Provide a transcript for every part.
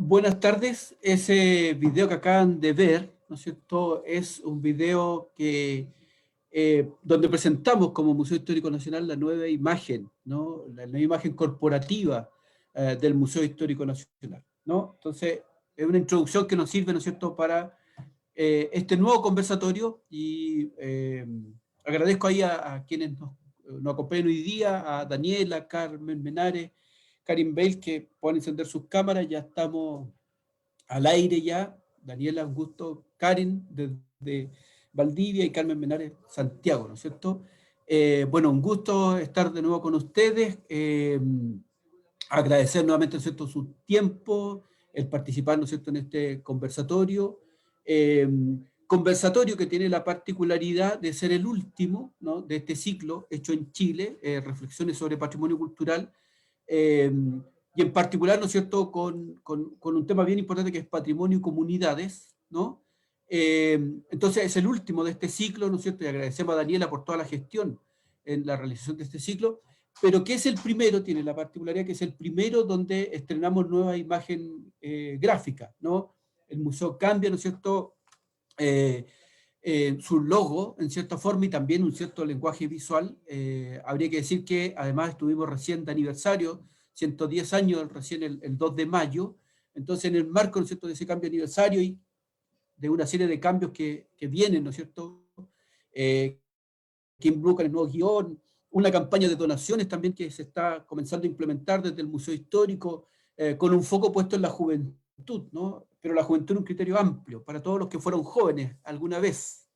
Buenas tardes. Ese video que acaban de ver, ¿no es cierto?, es un video donde presentamos como Museo Histórico Nacional la nueva imagen, ¿no? La nueva imagen corporativa del Museo Histórico Nacional, ¿no? Entonces, es una introducción que nos sirve, ¿no es cierto?, para este nuevo conversatorio y agradezco ahí a quienes nos acompañan hoy día, a Daniela, Carmen Menares, Karin Bale, que puedan encender sus cámaras. Ya estamos al aire ya. Daniela, un gusto. Karin, desde Valdivia, y Carmen Menares, Santiago, ¿no es cierto? Bueno, un gusto estar de nuevo con ustedes. Agradecer nuevamente, ¿no es cierto?, su tiempo, el participar, ¿no es cierto?, en este conversatorio. Eh, Conversatorio que tiene la particularidad de ser el último, ¿no?, de este ciclo hecho en Chile, reflexiones sobre patrimonio cultural, eh, y en particular, ¿no es cierto?, con un tema bien importante que es patrimonio y comunidades, ¿no? Entonces es el último de este ciclo, ¿no es cierto?, y agradecemos a Daniela por toda la gestión en la realización de este ciclo, pero que es el primero, tiene la particularidad que es el primero donde estrenamos nueva imagen gráfica, ¿no? El museo cambia, ¿no es cierto?, eh, su logo en cierta forma y también un cierto lenguaje visual. Habría que decir que además estuvimos recién de aniversario, 110 años recién el 2 de mayo, entonces en el marco, ¿no es cierto?, de ese cambio de aniversario y de una serie de cambios que vienen, ¿no es cierto?, eh, que involucran el nuevo guión, una campaña de donaciones también que se está comenzando a implementar desde el Museo Histórico, con un foco puesto en la juventud, ¿no? Pero la juventud es un criterio amplio, para todos los que fueron jóvenes alguna vez,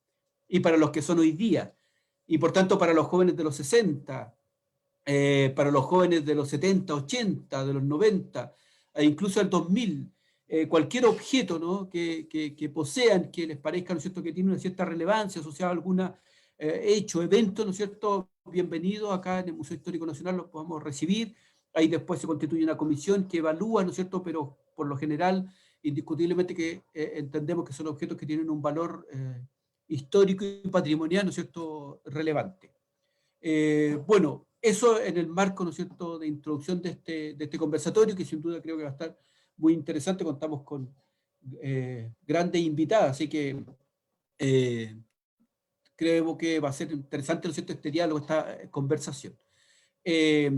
y para los que son hoy día, y por tanto para los jóvenes de los 60, para los jóvenes de los 70, 80, de los 90, e incluso del 2000, cualquier objeto, ¿no?, que posean, que les parezca, ¿no es cierto?, que tiene una cierta relevancia asociada a alguna hecho, evento, ¿no es cierto?, bienvenido acá en el Museo Histórico Nacional, los podemos recibir. Ahí después se constituye una comisión que evalúa, ¿no es cierto?, pero por lo general, indiscutiblemente que entendemos que son objetos que tienen un valor histórico y patrimonial, ¿no es cierto?, relevante. Bueno, eso en el marco, ¿no es cierto?, de introducción de este conversatorio, que sin duda creo que va a estar muy interesante. Contamos con grandes invitadas, así que eh, creo que va a ser interesante, ¿no es cierto?, este diálogo, esta conversación. Eh,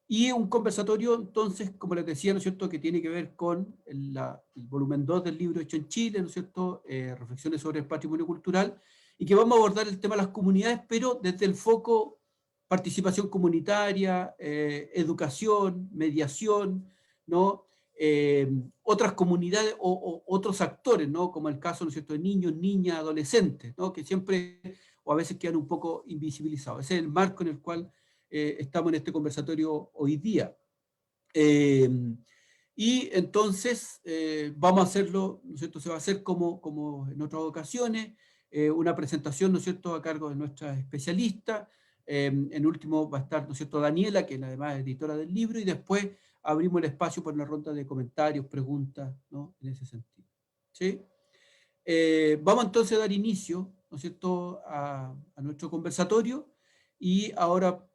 y un conversatorio, entonces, como les decía, ¿no es cierto?, que tiene que ver con el volumen 2 del libro Hecho en Chile, ¿no es cierto?, reflexiones sobre el patrimonio cultural, y que vamos a abordar el tema de las comunidades, pero desde el foco participación comunitaria, educación, mediación, ¿no? Otras comunidades o otros actores, ¿no?, como el caso, ¿no es cierto?, de niños, niñas, adolescentes, ¿no?, que siempre o a veces quedan un poco invisibilizados. Ese es el marco en el cual estamos en este conversatorio hoy día. Eh, y entonces vamos a hacerlo, ¿no es cierto?, se va a hacer como en otras ocasiones, una presentación, ¿no es cierto?, a cargo de nuestra especialista. En último va a estar, ¿no es cierto?, Daniela, que además es editora del libro, y después abrimos el espacio para una ronda de comentarios, preguntas, ¿no?, en ese sentido. ¿Sí? Vamos entonces a dar inicio, ¿no es cierto?, a nuestro conversatorio, y ahora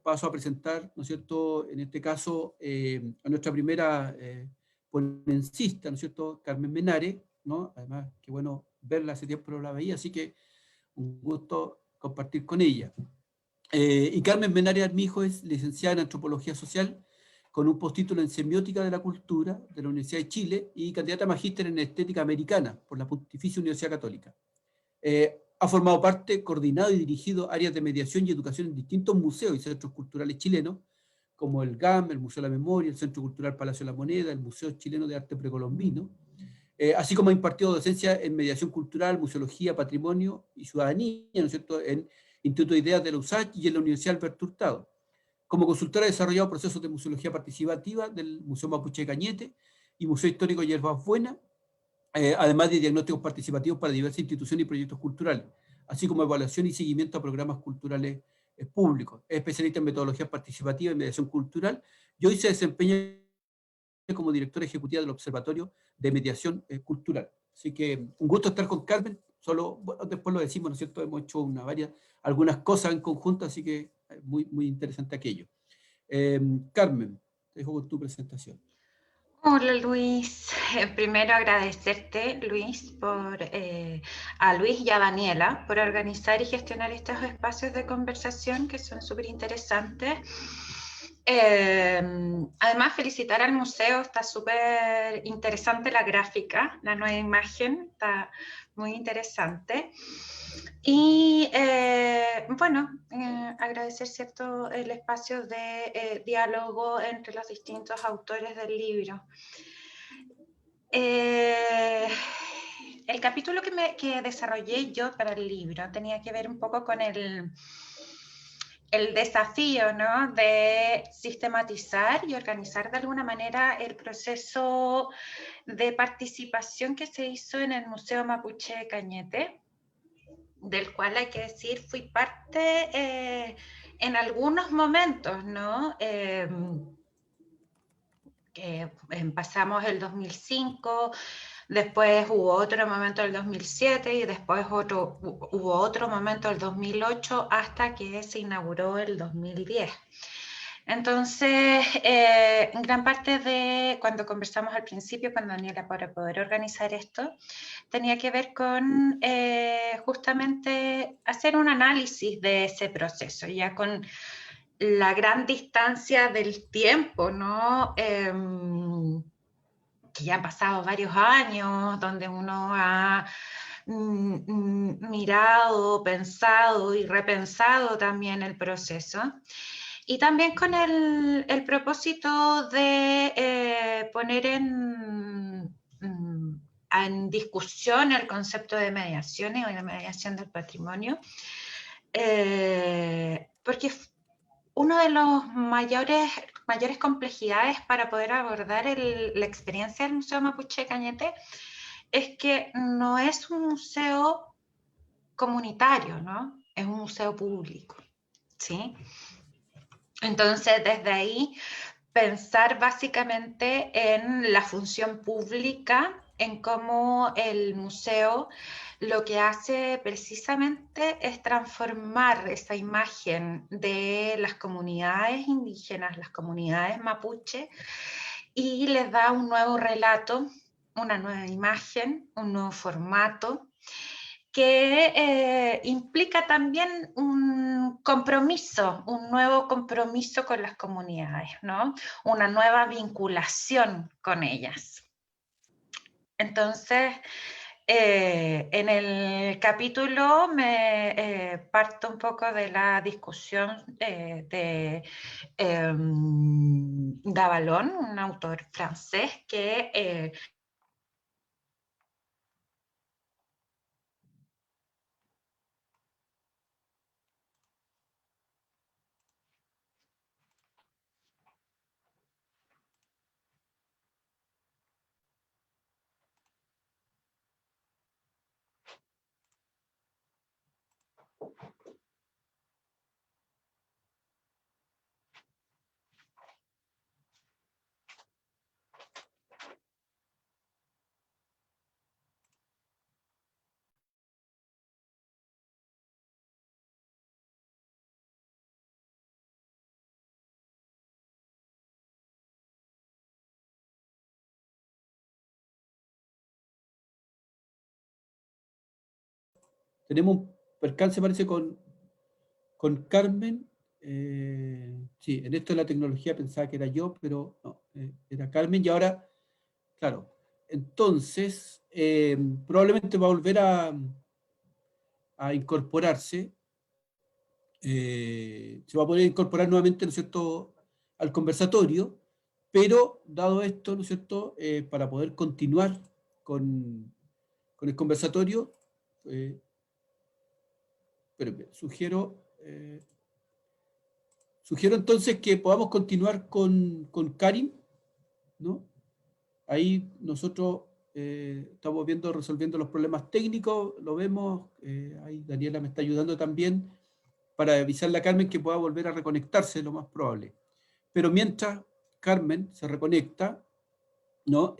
paso a presentar, ¿no es cierto?, en este caso, a nuestra primera ponencista, ¿no es cierto?, Carmen Menares, ¿no? Además, qué bueno verla, hace tiempo no la veía, así que un gusto compartir con ella. Y Carmen Menares Armijo es licenciada en Antropología Social, con un postítulo en Semiótica de la Cultura de la Universidad de Chile y candidata a magíster en Estética Americana por la Pontificia Universidad Católica. Ha formado parte, coordinado y dirigido áreas de mediación y educación en distintos museos y centros culturales chilenos, como el GAM, el Museo de la Memoria, el Centro Cultural Palacio de la Moneda, el Museo Chileno de Arte Precolombino, así como ha impartido docencia en mediación cultural, museología, patrimonio y ciudadanía, ¿no es cierto?, en Instituto de Ideas de la USACH y en la Universidad Alberto Hurtado. Como consultora ha desarrollado procesos de museología participativa del Museo Mapuche de Cañete y Museo Histórico Yerbas Buenas, además de diagnósticos participativos para diversas instituciones y proyectos culturales, así como evaluación y seguimiento a programas culturales públicos. Es especialista en metodología participativa y mediación cultural, y hoy se desempeña como directora ejecutiva del Observatorio de Mediación Cultural. Así que un gusto estar con Carmen. Solo, bueno, después lo decimos, ¿no es cierto? Hemos hecho algunas cosas en conjunto, así que muy interesante aquello. Carmen, te dejo con tu presentación. Hola Luis, primero agradecerte Luis a Luis y a Daniela por organizar y gestionar estos espacios de conversación que son súper interesantes. Además felicitar al museo, está súper interesante la gráfica, la nueva imagen, está muy interesante. Y bueno, agradecer cierto el espacio de diálogo entre los distintos autores del libro. El capítulo que desarrollé yo para el libro tenía que ver un poco con el desafío, ¿no?, de sistematizar y organizar de alguna manera el proceso de participación que se hizo en el Museo Mapuche Cañete, del cual hay que decir fui parte en algunos momentos, ¿no? Que pasamos el 2005, después hubo otro momento del 2007 y después hubo otro momento del 2008 hasta que se inauguró el 2010. Entonces, gran parte de cuando conversamos al principio con Daniela para poder organizar esto, tenía que ver con justamente hacer un análisis de ese proceso, ya con la gran distancia del tiempo, ¿no? Que ya han pasado varios años, donde uno ha mirado, pensado y repensado también el proceso. Y también con el propósito de poner en discusión el concepto de mediación y de mediación del patrimonio, porque uno de los mayores complejidades para poder abordar la experiencia del Museo Mapuche Cañete es que no es un museo comunitario, ¿no? Es un museo público, ¿sí? Entonces, desde ahí, pensar básicamente en la función pública, en cómo el museo lo que hace precisamente es transformar esa imagen de las comunidades indígenas, las comunidades mapuche, y les da un nuevo relato, una nueva imagen, un nuevo formato, que implica también un compromiso, un nuevo compromiso con las comunidades, ¿no? Una nueva vinculación con ellas. Entonces, en el capítulo me parto un poco de la discusión de Davalon, un autor francés que Tenemos un percance, parece, con Carmen. Sí, en esto de la tecnología pensaba que era yo, pero no, era Carmen. Y ahora, claro, entonces probablemente va a volver a incorporarse. Se va a poder incorporar nuevamente, ¿no es cierto?, al conversatorio, pero dado esto, ¿no es cierto?, para poder continuar con el conversatorio, pero sugiero entonces que podamos continuar con Karim, ¿no? Ahí nosotros estamos resolviendo los problemas técnicos, lo vemos, ahí Daniela me está ayudando también para avisarle a Carmen que pueda volver a reconectarse, lo más probable. Pero mientras Carmen se reconecta, ¿no?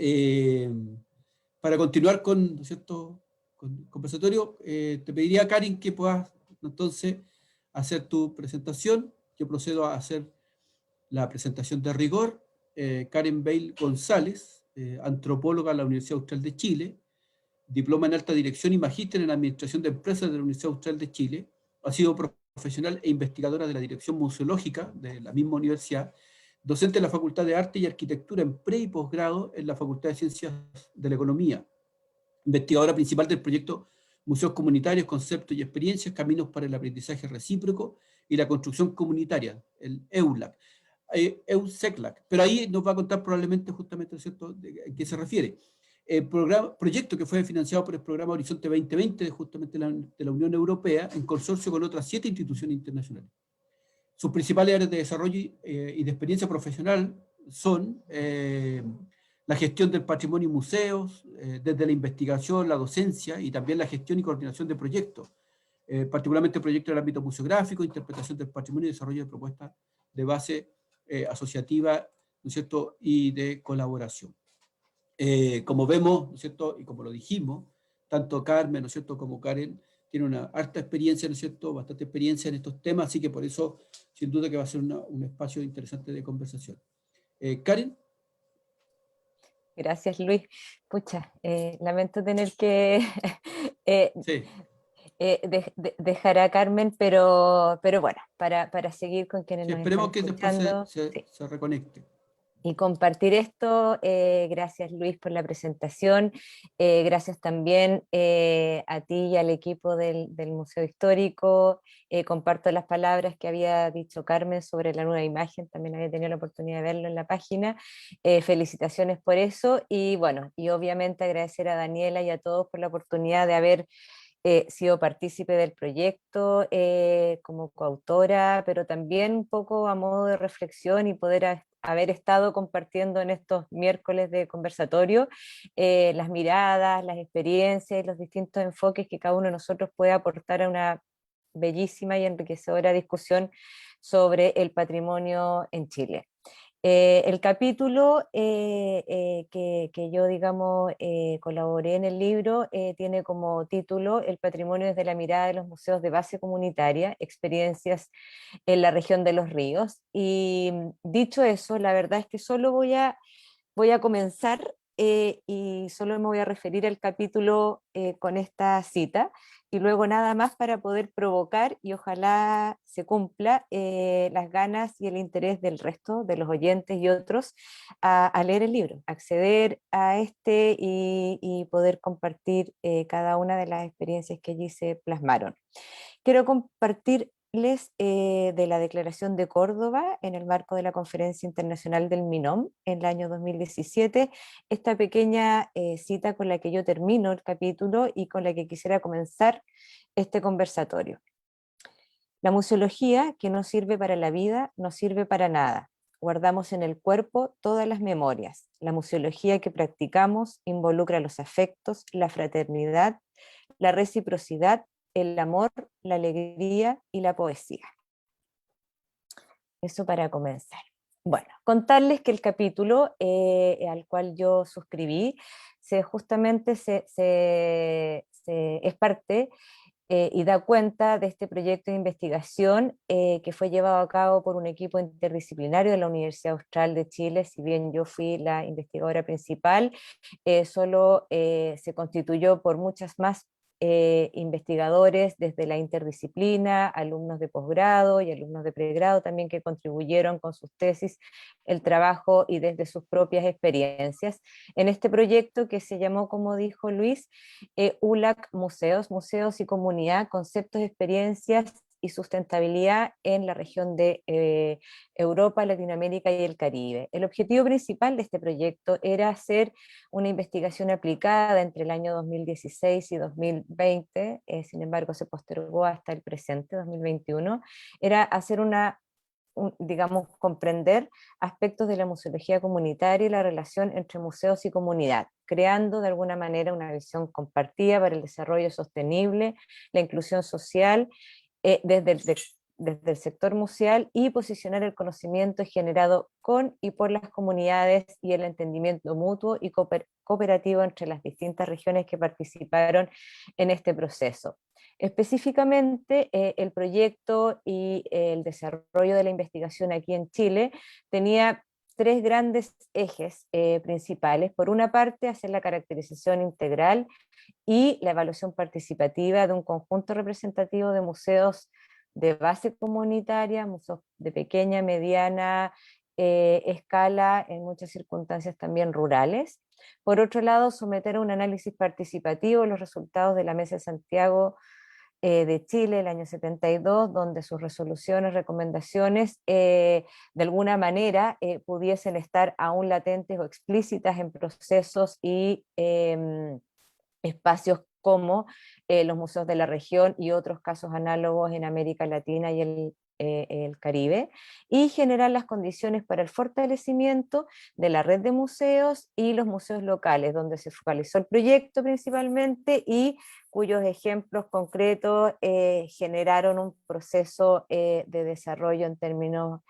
Para continuar con, ¿no es cierto?, con el conversatorio, te pediría, Karin, que puedas entonces hacer tu presentación. Yo procedo a hacer la presentación de rigor Karen Bale González, antropóloga de la Universidad Austral de Chile, diploma en alta dirección y magíster en administración de empresas de la Universidad Austral de Chile. Ha sido profesional e investigadora de la dirección museológica de la misma universidad, docente en la Facultad de Arte y Arquitectura en pre y posgrado en la Facultad de Ciencias de la Economía, investigadora principal del proyecto Museos Comunitarios, Conceptos y Experiencias, Caminos para el Aprendizaje Recíproco y la Construcción Comunitaria, el EULAC. EUSECLAC, pero ahí nos va a contar probablemente justamente, ¿cierto?, a qué se refiere. El proyecto que fue financiado por el programa Horizonte 2020 justamente de la Unión Europea en consorcio con otras 7 instituciones internacionales. Sus principales áreas de desarrollo y de experiencia profesional son la gestión del patrimonio y museos, desde la investigación, la docencia y también la gestión y coordinación de proyectos, particularmente proyectos en el ámbito museográfico, interpretación del patrimonio y desarrollo de propuestas de base asociativa, ¿no es cierto?, y de colaboración. Como vemos, ¿no es cierto?, y como lo dijimos, tanto Carmen, ¿no es cierto?, como Karen tiene una harta experiencia, ¿no es cierto?, bastante experiencia en estos temas, así que por eso, sin duda que va a ser un espacio interesante de conversación. Karen. Gracias, Luis. Pucha, lamento tener que Sí. dejar a Carmen, pero bueno, para seguir con quienes Sí, nos están esperemos que después escuchando. se Sí. reconecte. Y compartir esto, gracias Luis por la presentación, gracias también a ti y al equipo del Museo Histórico, comparto las palabras que había dicho Carmen sobre la nueva imagen, también había tenido la oportunidad de verlo en la página, felicitaciones por eso, y bueno, y obviamente agradecer a Daniela y a todos por la oportunidad de haber sido partícipe del proyecto como coautora, pero también un poco a modo de reflexión y poder haber estado compartiendo en estos miércoles de conversatorio las miradas, las experiencias, los distintos enfoques que cada uno de nosotros puede aportar a una bellísima y enriquecedora discusión sobre el patrimonio en Chile. El capítulo que yo, digamos, colaboré en el libro tiene como título El patrimonio desde la mirada de los museos de base comunitaria, experiencias en la región de los ríos. Y dicho eso, la verdad es que solo voy a comenzar y solo me voy a referir al capítulo con esta cita y luego nada más para poder provocar y ojalá se cumpla las ganas y el interés del resto de los oyentes y otros a leer el libro, acceder a este y poder compartir cada una de las experiencias que allí se plasmaron. Quiero compartirles de la Declaración de Córdoba en el marco de la Conferencia Internacional del MINOM en el año 2017, esta pequeña cita con la que yo termino el capítulo y con la que quisiera comenzar este conversatorio. La museología que no sirve para la vida, no sirve para nada. Guardamos en el cuerpo todas las memorias. La museología que practicamos involucra los afectos, la fraternidad, la reciprocidad, el amor, la alegría y la poesía. Eso para comenzar. Bueno, contarles que el capítulo al cual yo suscribí justamente es parte y da cuenta de este proyecto de investigación que fue llevado a cabo por un equipo interdisciplinario de la Universidad Austral de Chile. Si bien yo fui la investigadora principal, solo se constituyó por muchas más investigadores desde la interdisciplina, alumnos de posgrado y alumnos de pregrado también que contribuyeron con sus tesis, el trabajo y desde sus propias experiencias en este proyecto que se llamó, como dijo Luis, ULAC Museos, Museos y Comunidad, Conceptos, Experiencias y Sustentabilidad en la región de Europa, Latinoamérica y el Caribe. El objetivo principal de este proyecto era hacer una investigación aplicada entre el año 2016 y 2020, sin embargo se postergó hasta el presente, 2021, era hacer digamos, comprender aspectos de la museología comunitaria y la relación entre museos y comunidad, creando de alguna manera una visión compartida para el desarrollo sostenible, la inclusión social, desde el sector museal y posicionar el conocimiento generado con y por las comunidades y el entendimiento mutuo y cooperativo entre las distintas regiones que participaron en este proceso. Específicamente, el proyecto y el desarrollo de la investigación aquí en Chile tenía tres grandes ejes principales. Por una parte, hacer la caracterización integral y la evaluación participativa de un conjunto representativo de museos de base comunitaria, museos de pequeña, mediana escala, en muchas circunstancias también rurales. Por otro lado, someter a un análisis participativo los resultados de la Mesa de Santiago de Chile el año 72, donde sus resoluciones, recomendaciones, de alguna manera pudiesen estar aún latentes o explícitas en procesos y espacios como los museos de la región y otros casos análogos en América Latina y el Caribe, y generar las condiciones para el fortalecimiento de la red de museos y los museos locales, donde se focalizó el proyecto principalmente y cuyos ejemplos concretos generaron un proceso de desarrollo en términos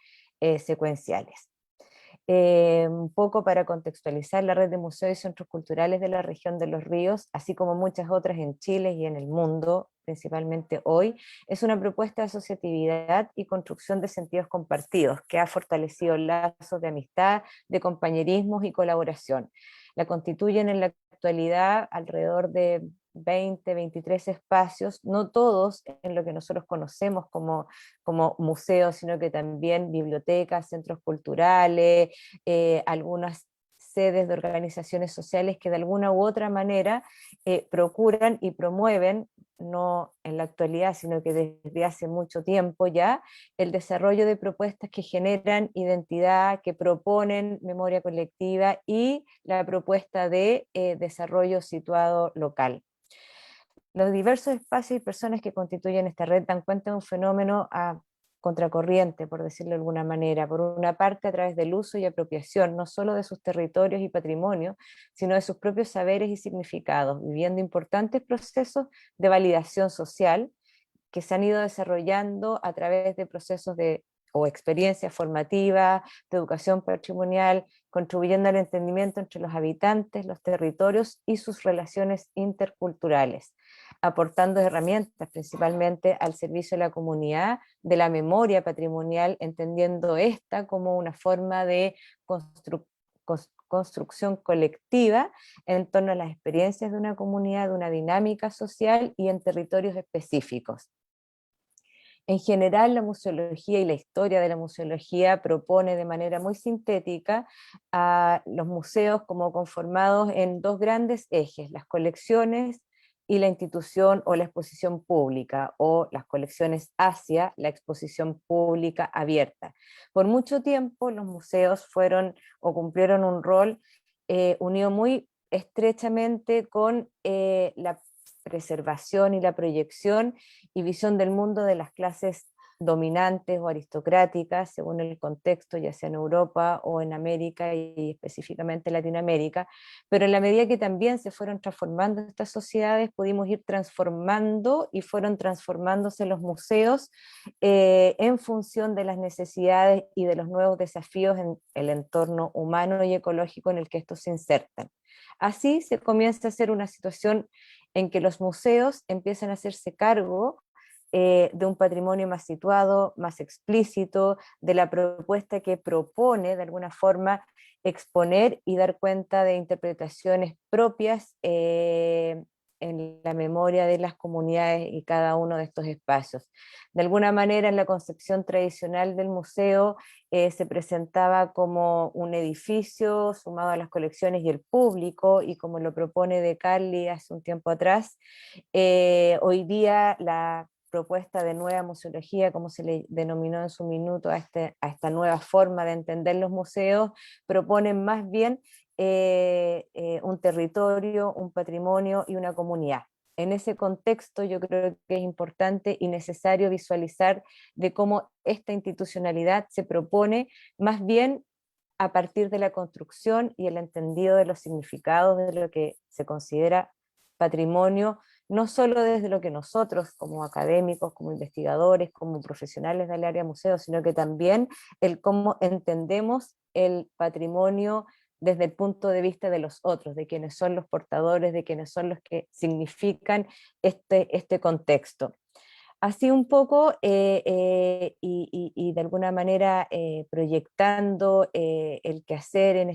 secuenciales. Un poco para contextualizar, la red de museos y centros culturales de la región de Los Ríos, así como muchas otras en Chile y en el mundo, principalmente hoy, es una propuesta de asociatividad y construcción de sentidos compartidos que ha fortalecido lazos de amistad, de compañerismo y colaboración. La constituyen en la actualidad alrededor de 20, 23 espacios, no todos en lo que nosotros conocemos como museos, sino que también bibliotecas, centros culturales, algunas sedes de organizaciones sociales que de alguna u otra manera procuran y promueven, no en la actualidad, sino que desde hace mucho tiempo ya, el desarrollo de propuestas que generan identidad, que proponen memoria colectiva y la propuesta de desarrollo situado local. Los diversos espacios y personas que constituyen esta red dan cuenta de un fenómeno a contracorriente, por decirlo de alguna manera, por una parte a través del uso y apropiación, no solo de sus territorios y patrimonios, sino de sus propios saberes y significados, viviendo importantes procesos de validación social que se han ido desarrollando a través de procesos o experiencias formativas, de educación patrimonial, contribuyendo al entendimiento entre los habitantes, los territorios y sus relaciones interculturales, aportando herramientas principalmente al servicio de la comunidad, de la memoria patrimonial, entendiendo esta como una forma de construcción colectiva en torno a las experiencias de una comunidad, de una dinámica social y en territorios específicos. En general, la museología y la historia de la museología propone de manera muy sintética a los museos como conformados en dos grandes ejes, las colecciones y la institución o la exposición pública, o las colecciones hacia la exposición pública abierta. Por mucho tiempo los museos fueron o cumplieron un rol unido muy estrechamente con la preservación y la proyección y visión del mundo de las clases dominantes o aristocráticas, según el contexto, ya sea en Europa o en América y específicamente Latinoamérica, pero en la medida que también se fueron transformando estas sociedades, pudimos ir transformando y fueron transformándose los museos en función de las necesidades y de los nuevos desafíos en el entorno humano y ecológico en el que estos se insertan. Así se comienza a hacer una situación en que los museos empiezan a hacerse cargo de un patrimonio más situado, más explícito, de la propuesta que propone de alguna forma exponer y dar cuenta de interpretaciones propias en la memoria de las comunidades y cada uno de estos espacios. De alguna manera, en la concepción tradicional del museo se presentaba como un edificio sumado a las colecciones y el público, y como lo propone De Carli hace un tiempo atrás, hoy día la propuesta de nueva museología, como se le denominó en su minuto a esta nueva forma de entender los museos, proponen más bien un territorio, un patrimonio y una comunidad. En ese contexto yo creo que es importante y necesario visualizar de cómo esta institucionalidad se propone más bien a partir de la construcción y el entendido de los significados de lo que se considera patrimonio, no solo desde lo que nosotros como académicos, como investigadores, como profesionales del área museo, sino que también el cómo entendemos el patrimonio desde el punto de vista de los otros, de quienes son los portadores, de quienes son los que significan este contexto. Así un poco, y de alguna manera proyectando el quehacer en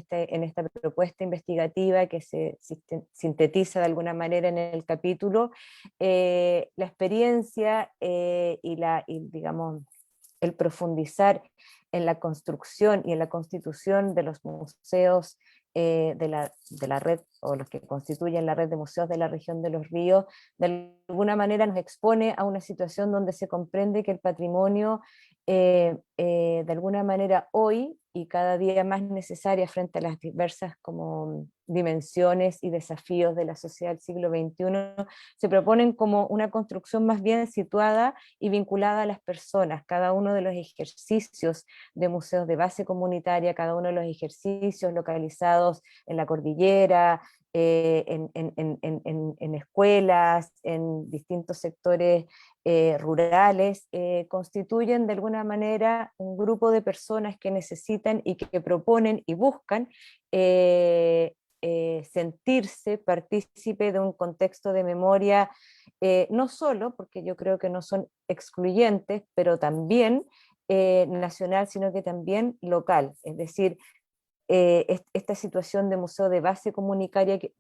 esta propuesta investigativa que se sintetiza de alguna manera en el capítulo, la experiencia digamos, el profundizar en la construcción y en la constitución de los museos de la red, o los que constituyen la red de museos de la región de los ríos, de alguna manera nos expone a una situación donde se comprende que el patrimonio de alguna manera hoy y cada día más necesaria frente a las diversas como dimensiones y desafíos de la sociedad del siglo XXI, se proponen como una construcción más bien situada y vinculada a las personas. Cada uno de los ejercicios de museos de base comunitaria, cada uno de los ejercicios localizados en la cordillera, en escuelas, en distintos sectores rurales, constituyen de alguna manera un grupo de personas que necesitan y que proponen y buscan sentirse partícipe de un contexto de memoria, no solo, porque yo creo que no son excluyentes, pero también nacional, sino que también local, es decir, esta situación de museo de base comunitaria que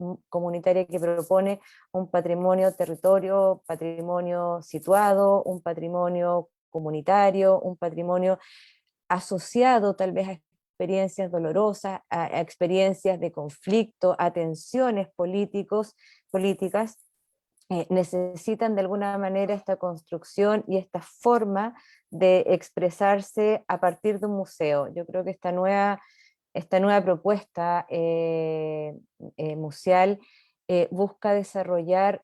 propone un patrimonio territorio, patrimonio situado, un patrimonio comunitario, un patrimonio asociado tal vez a experiencias dolorosas, a experiencias de conflicto, a tensiones políticas, necesitan de alguna manera esta construcción y esta forma de expresarse a partir de un museo. Yo creo que esta nueva propuesta museal busca desarrollar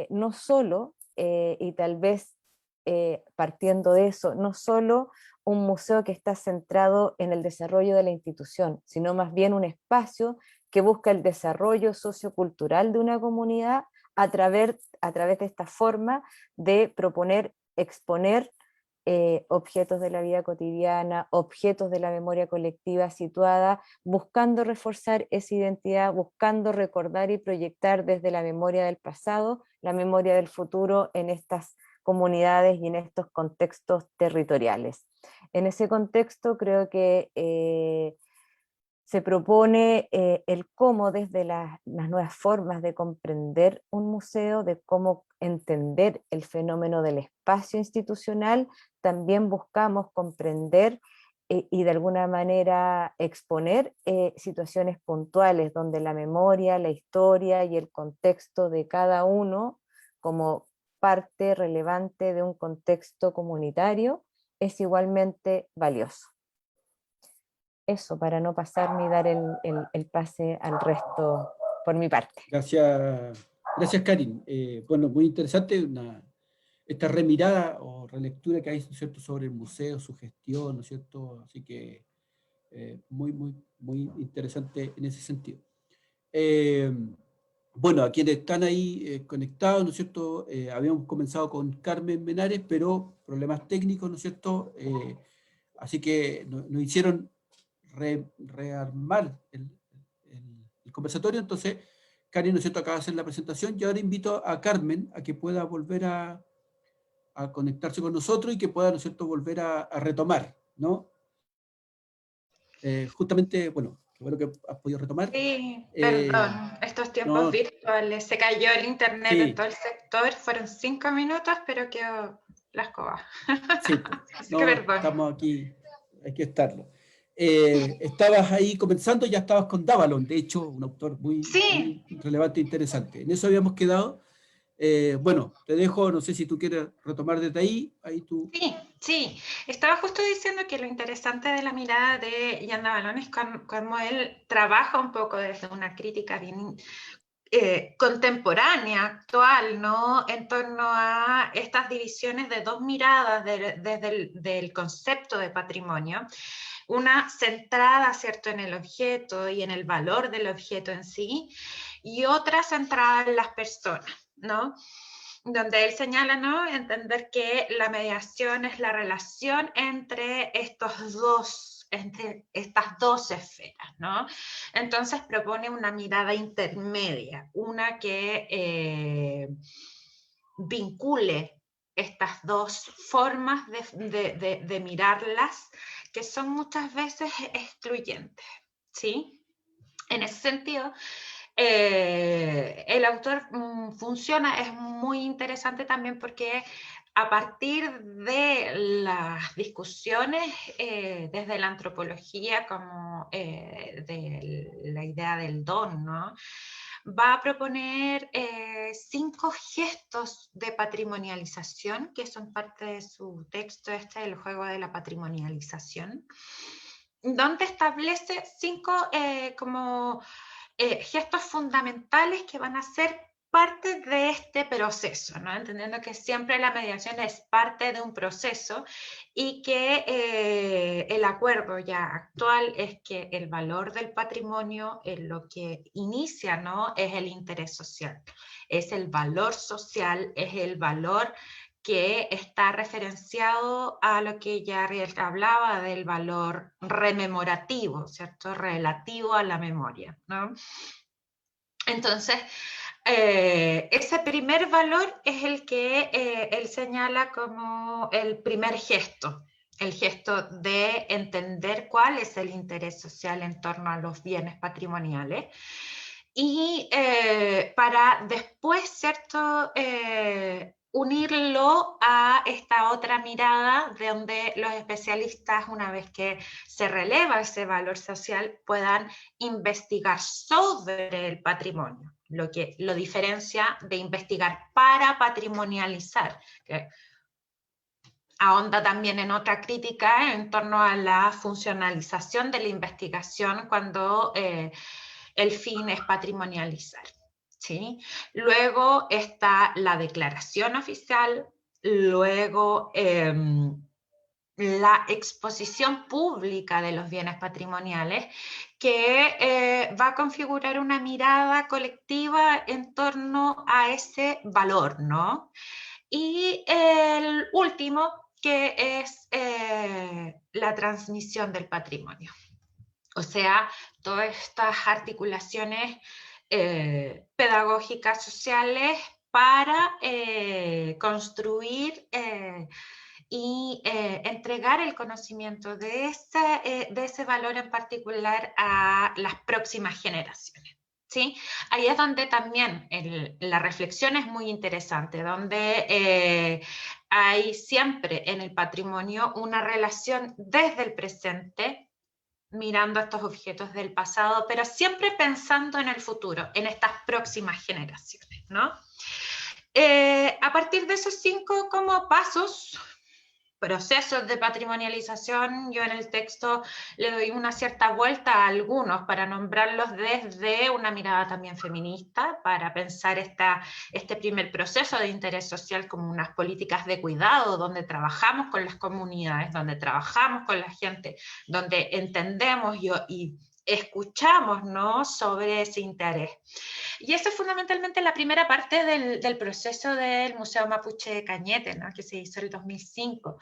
no solo, y tal vez partiendo de eso, no solo un museo que está centrado en el desarrollo de la institución, sino más bien un espacio que busca el desarrollo sociocultural de una comunidad a través de esta forma de proponer, exponer objetos de la vida cotidiana, objetos de la memoria colectiva situada, buscando reforzar esa identidad, buscando recordar y proyectar desde la memoria del pasado, la memoria del futuro en estas comunidades y en estos contextos territoriales. En ese contexto creo que se propone el cómo desde las nuevas formas de comprender un museo, de cómo entender el fenómeno del espacio institucional, también buscamos comprender y de alguna manera exponer situaciones puntuales donde la memoria, la historia y el contexto de cada uno como parte relevante de un contexto comunitario es igualmente valioso. Eso, para no pasar ni dar el pase al resto por mi parte. Gracias Karin. Bueno, muy interesante esta remirada o relectura que hay, ¿no es cierto?, sobre el museo, su gestión, ¿no es cierto? Así que muy interesante en ese sentido. Bueno, a quienes están ahí conectados, ¿no es cierto? Habíamos comenzado con Carmen Menares, pero problemas técnicos, ¿no es cierto? Así que nos hicieron rearmar el conversatorio. Entonces, Karin, ¿no es cierto?, acaba de hacer la presentación, y ahora invito a Carmen a que pueda volver a conectarse con nosotros y que pueda, ¿no es cierto?, volver a retomar, ¿no? Justamente, bueno, qué bueno que has podido retomar. Sí, perdón, estos tiempos virtuales, se cayó el internet en todo el sector, fueron 5 minutos, pero quedó la escoba. Sí, Así que perdón. estamos aquí, hay que estarlo. Estabas ahí comenzando, ya estabas con Davalon, de hecho, un autor muy relevante e interesante. En eso habíamos quedado. Bueno, te dejo, no sé si tú quieres retomar desde ahí. Tú... Sí, estaba justo diciendo que lo interesante de la mirada de Jan Davalon es cómo él trabaja un poco desde una crítica bien contemporánea, actual, ¿no?, en torno a estas divisiones de dos miradas desde el concepto de patrimonio, una centrada, ¿cierto?, en el objeto y en el valor del objeto en sí, y otra centrada en las personas, ¿no?, donde él señala, ¿no?, entender que la mediación es la relación entre estas dos esferas, ¿no? Entonces propone una mirada intermedia, una que vincule estas dos formas de mirarlas, que son muchas veces excluyentes, ¿sí? En ese sentido, el autor funciona, es muy interesante también porque a partir de las discusiones desde la antropología como de la idea del don, ¿no? Va a proponer 5 gestos de patrimonialización que son parte de su texto el juego de la patrimonialización, donde establece 5 como gestos fundamentales que van a ser parte de este proceso, ¿no? Entendiendo que siempre la mediación es parte de un proceso y que el acuerdo ya actual es que el valor del patrimonio, lo que inicia, ¿no? Es el interés social, es el valor social, es el valor que está referenciado a lo que ya hablaba del valor rememorativo, ¿cierto? Relativo a la memoria, ¿no? Entonces, ese primer valor es el que él señala como el primer gesto, el gesto de entender cuál es el interés social en torno a los bienes patrimoniales. Y para después, ¿cierto?, unirlo a esta otra mirada de donde los especialistas, una vez que se releva ese valor social, puedan investigar sobre el patrimonio, lo que lo diferencia de investigar para patrimonializar, que ahonda también en otra crítica en torno a la funcionalización de la investigación cuando el fin es patrimonializar, ¿sí? Luego está la declaración oficial, luego la exposición pública de los bienes patrimoniales, que va a configurar una mirada colectiva en torno a ese valor, ¿no? Y el último, que es la transmisión del patrimonio. O sea, todas estas articulaciones pedagógicas sociales para construir y entregar el conocimiento de ese valor en particular a las próximas generaciones, ¿sí? Ahí es donde también la reflexión es muy interesante, donde hay siempre en el patrimonio una relación desde el presente, mirando estos objetos del pasado, pero siempre pensando en el futuro, en estas próximas generaciones, ¿no? A partir de esos 5 como pasos, procesos de patrimonialización, yo en el texto le doy una cierta vuelta a algunos para nombrarlos desde una mirada también feminista, para pensar este primer proceso de interés social como unas políticas de cuidado, donde trabajamos con las comunidades, donde trabajamos con la gente, donde entendemos y escuchamos, ¿no?, sobre ese interés. Y esa es fundamentalmente la primera parte del proceso del Museo Mapuche Cañete, ¿no?, que se hizo en el 2005,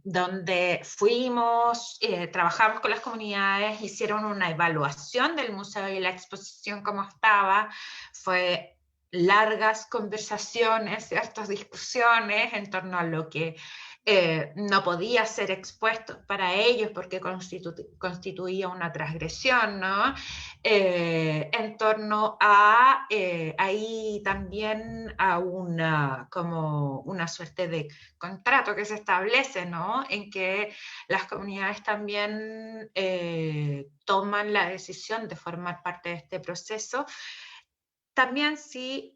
donde fuimos, trabajamos con las comunidades, hicieron una evaluación del museo y la exposición como estaba, fue largas conversaciones, ciertas discusiones en torno a lo que no podía ser expuesto para ellos porque constituía una transgresión, ¿no? En torno a ahí también a como una suerte de contrato que se establece, ¿no?, en que las comunidades también toman la decisión de formar parte de este proceso. También sí,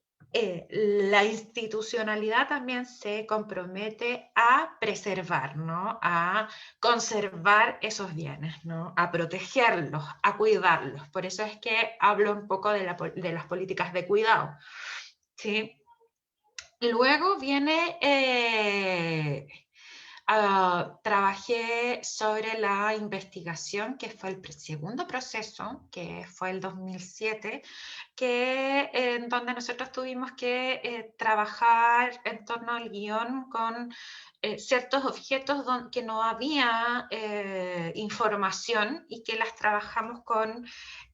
la institucionalidad también se compromete a preservar, ¿no?, a conservar esos bienes, ¿no?, a protegerlos, a cuidarlos. Por eso es que hablo un poco de las políticas de cuidado, ¿sí? Luego viene trabajé sobre la investigación, que fue el segundo proceso, que fue el 2007, en donde nosotros tuvimos que trabajar en torno al guión con ciertos objetos que no había información y que las trabajamos con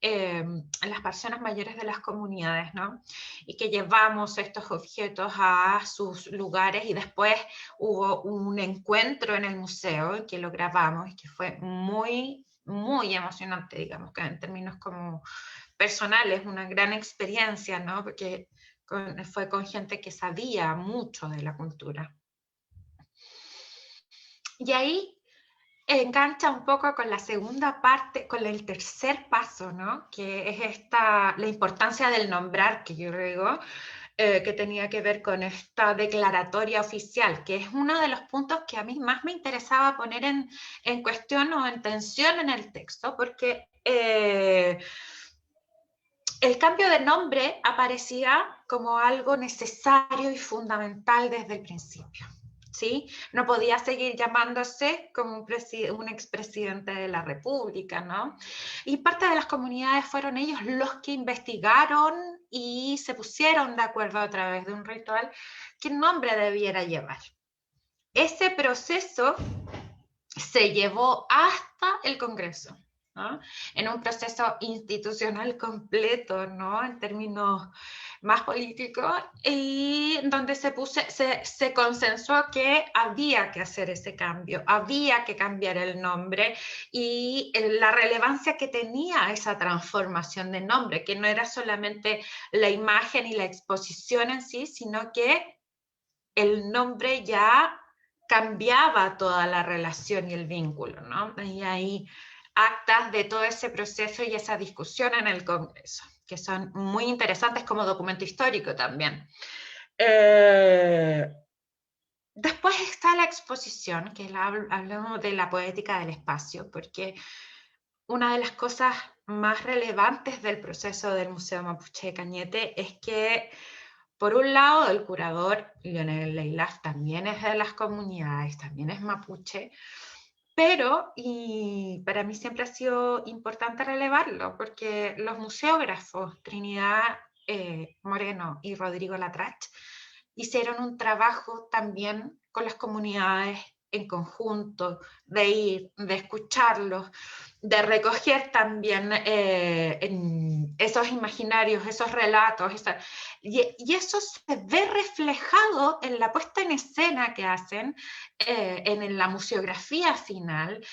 las personas mayores de las comunidades, ¿no? Y que llevamos estos objetos a sus lugares y después hubo un encuentro en el museo que lo grabamos y que fue muy, muy emocionante, digamos, que en términos como personales, una gran experiencia, ¿no? Porque fue con gente que sabía mucho de la cultura. Y ahí engancha un poco con la segunda parte, con el tercer paso, ¿no? Que es la importancia del nombrar, que yo digo, que tenía que ver con esta declaratoria oficial, que es uno de los puntos que a mí más me interesaba poner en cuestión o en tensión en el texto, porque el cambio de nombre aparecía como algo necesario y fundamental desde el principio, ¿sí? No podía seguir llamándose como un expresidente de la República, ¿no? Y parte de las comunidades fueron ellos los que investigaron y se pusieron de acuerdo a través de un ritual qué nombre debiera llevar. Ese proceso se llevó hasta el Congreso, ¿no? En un proceso institucional completo, ¿no? En términos más políticos, y donde se consensuó que había que hacer ese cambio, había que cambiar el nombre y la relevancia que tenía esa transformación de nombre, que no era solamente la imagen y la exposición en sí, sino que el nombre ya cambiaba toda la relación y el vínculo, ¿no? Y hay actas de todo ese proceso y esa discusión en el Congreso, que son muy interesantes como documento histórico también. Después está la exposición, que hablamos de la poética del espacio, porque una de las cosas más relevantes del proceso del Museo Mapuche de Cañete es que, por un lado, el curador, Lionel Leilaf, también es de las comunidades, también es mapuche, pero, y para mí siempre ha sido importante relevarlo, porque los museógrafos Trinidad Moreno y Rodrigo Latrach hicieron un trabajo también con las comunidades en conjunto, de ir, de escucharlos, de recoger también esos imaginarios, esos relatos, y eso se ve reflejado en la puesta en escena que hacen, en la museografía final,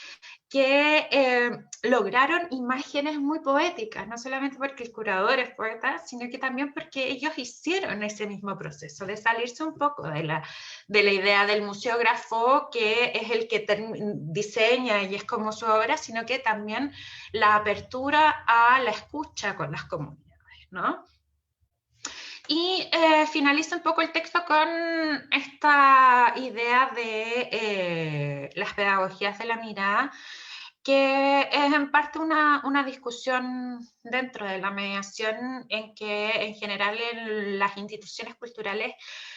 que lograron imágenes muy poéticas, no solamente porque el curador es poeta, sino que también porque ellos hicieron ese mismo proceso de salirse un poco de la idea del museógrafo, que es el que diseña y es como su obra, sino que también la apertura a la escucha con las comunidades, ¿no? Y finaliza un poco el texto con esta idea de las pedagogías de la mirada, que es en parte una discusión dentro de la mediación en que en general en las instituciones culturales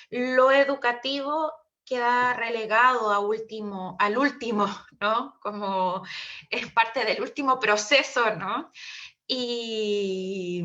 lo educativo queda relegado al último, ¿no? Como es parte del último proceso, ¿no? Y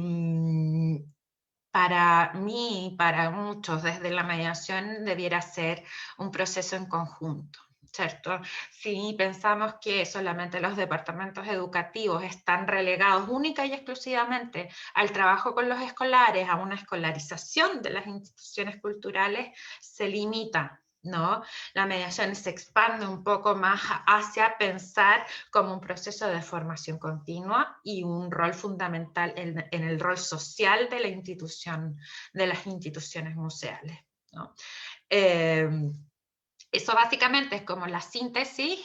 para mí, para muchos, desde la mediación debiera ser un proceso en conjunto, ¿cierto? Si pensamos que solamente los departamentos educativos están relegados única y exclusivamente al trabajo con los escolares, a una escolarización de las instituciones culturales, se limita, ¿no? La mediación se expande un poco más hacia pensar como un proceso de formación continua y un rol fundamental en el rol social de la institución, de las instituciones museales, ¿no? Eso básicamente es como la síntesis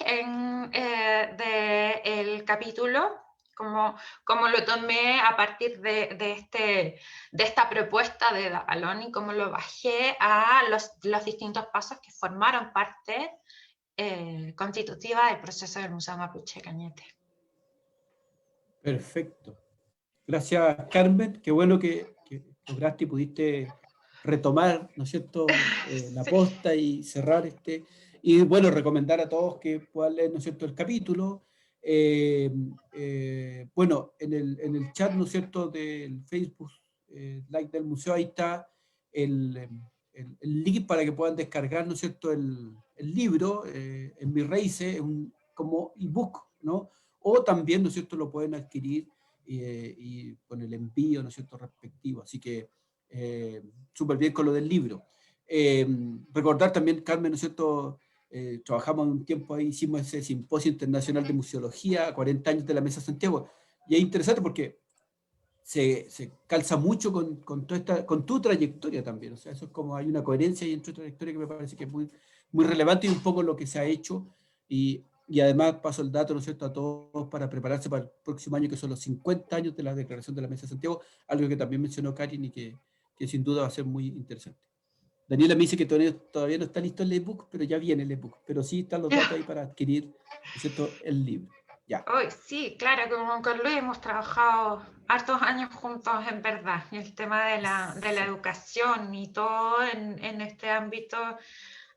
del capítulo, como lo tomé a partir de esta propuesta de Davalón y cómo lo bajé a los distintos pasos que formaron parte constitutiva del proceso del Museo Mapuche de Cañete. Perfecto. Gracias, Carmen. Qué bueno que lograste y pudiste retomar, ¿no es cierto?, la posta y cerrar y bueno, recomendar a todos que puedan leer, ¿no es cierto?, el capítulo. Bueno, en el chat, ¿no es cierto?, del Facebook like del museo, ahí está el link para que puedan descargar, ¿no es cierto?, el libro en Mi Raíces, como ebook, ¿no? O también, ¿no es cierto?, lo pueden adquirir y con el envío, ¿no es cierto?, respectivo. Así que súper bien con lo del libro. Recordar también, Carmen, ¿no es cierto?, trabajamos un tiempo ahí, hicimos ese simposio internacional de museología, 40 años de la Mesa Santiago, y es interesante porque se calza mucho con tu trayectoria también. O sea, eso es como hay una coherencia ahí en tu trayectoria que me parece que es muy, muy relevante y un poco lo que se ha hecho. Y además paso el dato, ¿no es cierto?, a todos para prepararse para el próximo año, que son los 50 años de la Declaración de la Mesa de Santiago, algo que también mencionó Karin y que sin duda va a ser muy interesante. Daniela me dice que todavía no está listo el ebook, pero ya viene el ebook. Pero sí están los datos ahí para adquirir, ¿no es cierto?, el libro. Ya. Hoy sí, claro, como con Luis hemos trabajado hartos años juntos, en verdad, y el tema de la Sí. educación y todo en este ámbito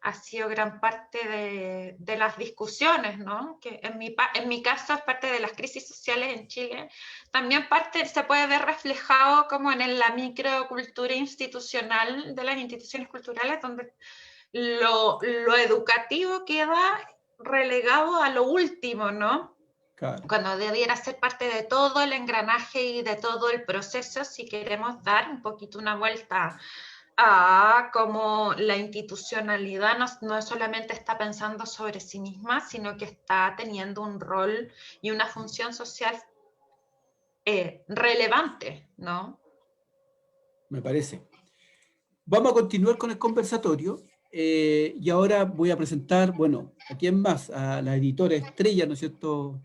ha sido gran parte de las discusiones, ¿no? Que en mi caso es parte de las crisis sociales en Chile. También parte se puede ver reflejado como en la microcultura institucional de las instituciones culturales, donde lo educativo queda relegado a lo último, ¿no? Claro. Cuando debiera ser parte de todo el engranaje y de todo el proceso, si queremos dar un poquito una vuelta a cómo la institucionalidad no solamente está pensando sobre sí misma, sino que está teniendo un rol y una función social relevante, ¿no? Me parece. Vamos a continuar con el conversatorio y ahora voy a presentar, bueno, ¿a quién más? A la editora estrella, ¿no es cierto?,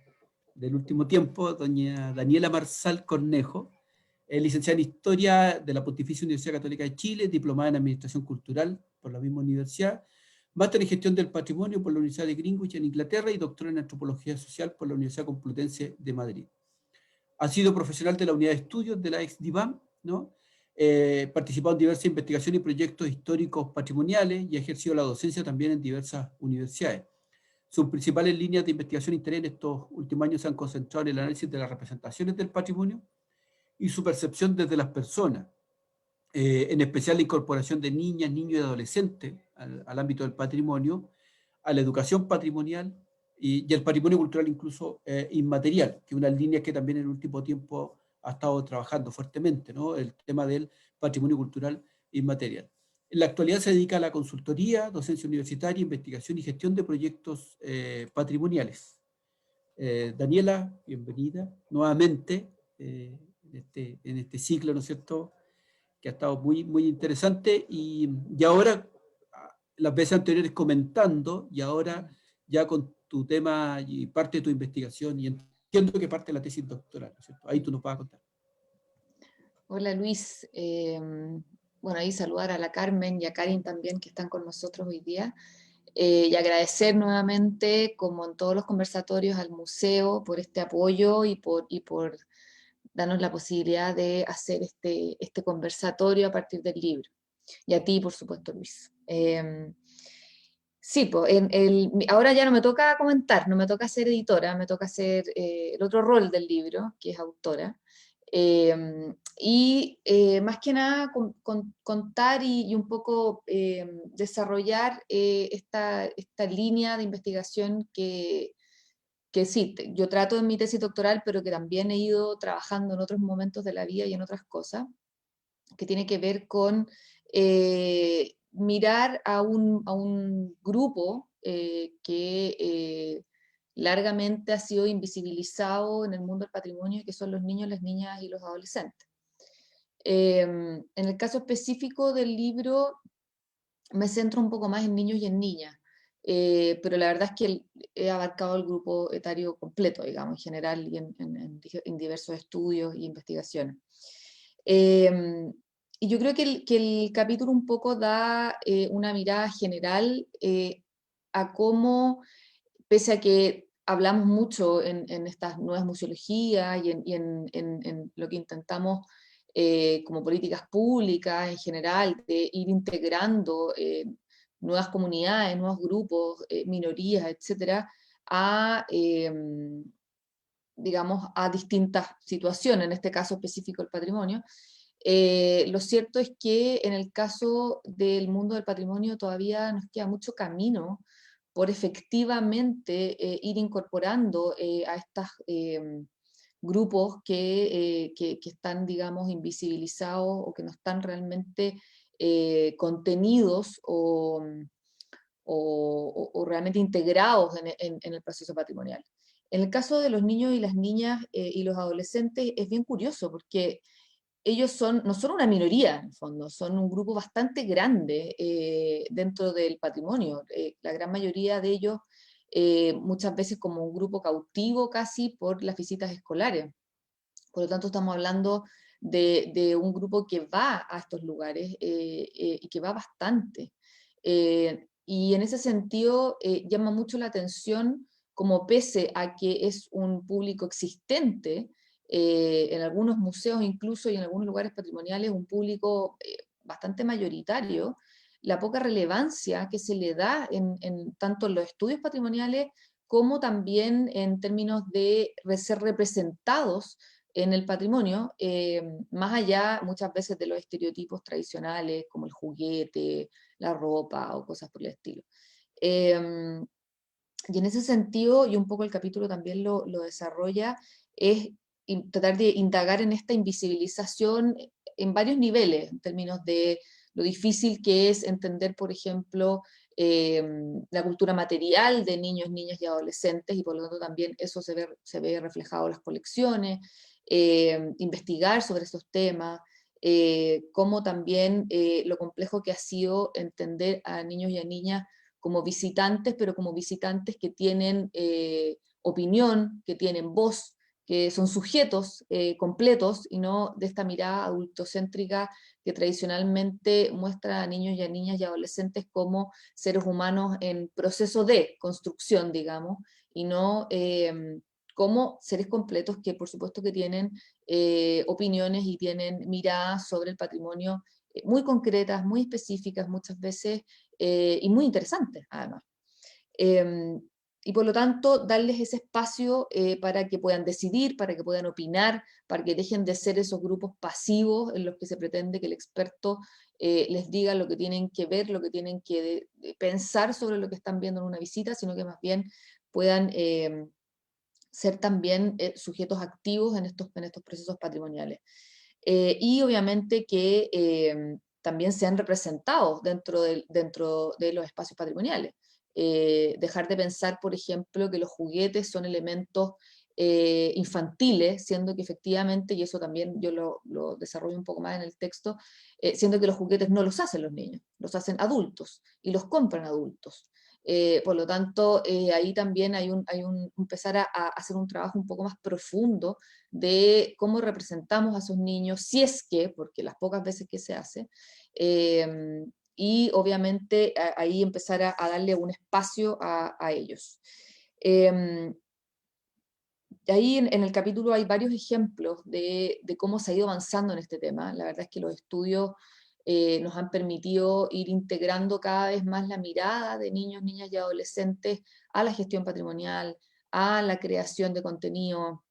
del último tiempo, doña Daniela Marsal Cornejo, licenciada en Historia de la Pontificia Universidad Católica de Chile, diplomada en Administración Cultural por la misma universidad, máster en Gestión del Patrimonio por la Universidad de Greenwich en Inglaterra y doctora en Antropología Social por la Universidad Complutense de Madrid. Ha sido profesional de la Unidad de Estudios de la ex-DIVAM, ¿no? Participado en diversas investigaciones y proyectos históricos patrimoniales y ha ejercido la docencia también en diversas universidades. Sus principales líneas de investigación e interés en estos últimos años se han concentrado en el análisis de las representaciones del patrimonio y su percepción desde las personas, en especial la incorporación de niñas, niños y adolescentes al ámbito del patrimonio, a la educación patrimonial y el patrimonio cultural incluso inmaterial, que es una línea que también en el último tiempo ha estado trabajando fuertemente, ¿no? El tema del patrimonio cultural inmaterial. En la actualidad se dedica a la consultoría, docencia universitaria, investigación y gestión de proyectos patrimoniales. Daniela, bienvenida nuevamente en este ciclo, ¿no es cierto?, que ha estado muy, muy interesante y ahora, las veces anteriores comentando y ahora ya con tu tema y parte de tu investigación y entiendo que parte de la tesis doctoral, ¿no es cierto? Ahí tú nos vas a contar. Hola Luis, bueno, ahí saludar a la Carmen y a Karin también que están con nosotros hoy día y agradecer nuevamente, como en todos los conversatorios, al museo por este apoyo y por darnos la posibilidad de hacer este conversatorio a partir del libro. Y a ti, por supuesto, Luis. Sí, pues, ahora ya no me toca comentar, no me toca ser editora, me toca hacer el otro rol del libro, que es autora. Más que nada contar y un poco desarrollar esta línea de investigación que sí, yo trato en mi tesis doctoral, pero que también he ido trabajando en otros momentos de la vida y en otras cosas, que tiene que ver con mirar a un grupo que largamente ha sido invisibilizado en el mundo del patrimonio, que son los niños, las niñas y los adolescentes. En el caso específico del libro, me centro un poco más en niños y en niñas, pero la verdad es que he abarcado el grupo etario completo, digamos, en general y en diversos estudios e investigaciones. Y yo creo que el capítulo un poco da una mirada general a cómo, pese a que hablamos mucho en estas nuevas museologías y en lo que intentamos como políticas públicas en general, de ir integrando nuevas comunidades, nuevos grupos, minorías, etcétera, digamos, a distintas situaciones, en este caso específico el patrimonio, Lo cierto es que en el caso del mundo del patrimonio todavía nos queda mucho camino por efectivamente ir incorporando a estos grupos que están, digamos, invisibilizados o que no están realmente contenidos o realmente integrados en el proceso patrimonial. En el caso de los niños y las niñas y los adolescentes es bien curioso porque ellos no son una minoría, en el fondo, son un grupo bastante grande dentro del patrimonio. La gran mayoría de ellos, muchas veces como un grupo cautivo casi por las visitas escolares. Por lo tanto, estamos hablando de un grupo que va a estos lugares y que va bastante. Y en ese sentido, llama mucho la atención como pese a que es un público existente, en algunos museos incluso y en algunos lugares patrimoniales, un público bastante mayoritario, la poca relevancia que se le da tanto en los estudios patrimoniales como también en términos de ser representados en el patrimonio, más allá muchas veces de los estereotipos tradicionales como el juguete, la ropa o cosas por el estilo. Y en ese sentido, y un poco el capítulo también lo desarrolla, es tratar de indagar en esta invisibilización en varios niveles, en términos de lo difícil que es entender, por ejemplo, la cultura material de niños, niñas y adolescentes, y por lo tanto también eso se ve reflejado en las colecciones, investigar sobre esos temas, como también lo complejo que ha sido entender a niños y a niñas como visitantes, pero como visitantes que tienen opinión, que tienen voz, que son sujetos completos y no de esta mirada adultocéntrica que tradicionalmente muestra a niños y a niñas y adolescentes como seres humanos en proceso de construcción, digamos, y no como seres completos que por supuesto que tienen opiniones y tienen miradas sobre el patrimonio muy concretas, muy específicas muchas veces, y muy interesantes además. Y por lo tanto, darles ese espacio para que puedan decidir, para que puedan opinar, para que dejen de ser esos grupos pasivos en los que se pretende que el experto les diga lo que tienen que ver, lo que tienen que pensar sobre lo que están viendo en una visita, sino que más bien puedan ser también sujetos activos en estos procesos patrimoniales. Y obviamente que también sean representados dentro de los espacios patrimoniales. Dejar de pensar, por ejemplo, que los juguetes son elementos infantiles, siendo que efectivamente, y eso también yo lo desarrollo un poco más en el texto, siendo que los juguetes no los hacen los niños, los hacen adultos y los compran adultos. Por lo tanto, ahí también hay empezar a hacer un trabajo un poco más profundo de cómo representamos a esos niños, si es que, porque las pocas veces que se hace, y obviamente ahí empezar a darle un espacio a ellos. Ahí en el capítulo hay varios ejemplos de cómo se ha ido avanzando en este tema. La verdad es que los estudios nos han permitido ir integrando cada vez más la mirada de niños, niñas y adolescentes a la gestión patrimonial, a la creación de contenido,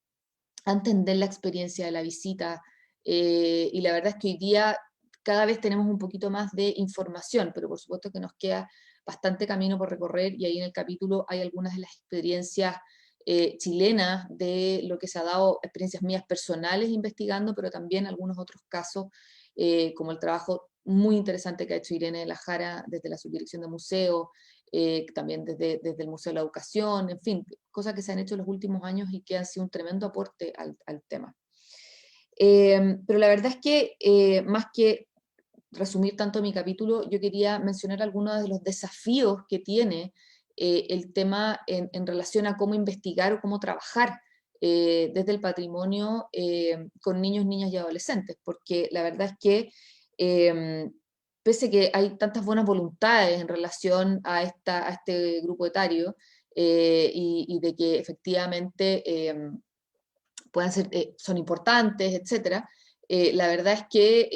a entender la experiencia de la visita. Y la verdad es que hoy día cada vez tenemos un poquito más de información, pero por supuesto que nos queda bastante camino por recorrer, y ahí en el capítulo hay algunas de las experiencias chilenas de lo que se ha dado, experiencias mías personales investigando, pero también algunos otros casos, como el trabajo muy interesante que ha hecho Irene de la Jara desde la subdirección de museos, también desde el Museo de la Educación, en fin, cosas que se han hecho en los últimos años y que han sido un tremendo aporte al tema. Pero la verdad es que más que resumir tanto mi capítulo, yo quería mencionar algunos de los desafíos que tiene el tema en relación a cómo investigar o cómo trabajar desde el patrimonio con niños, niñas y adolescentes, porque la verdad es que pese a que hay tantas buenas voluntades en relación a este grupo etario y de que efectivamente puedan ser, son importantes, etc., la verdad es que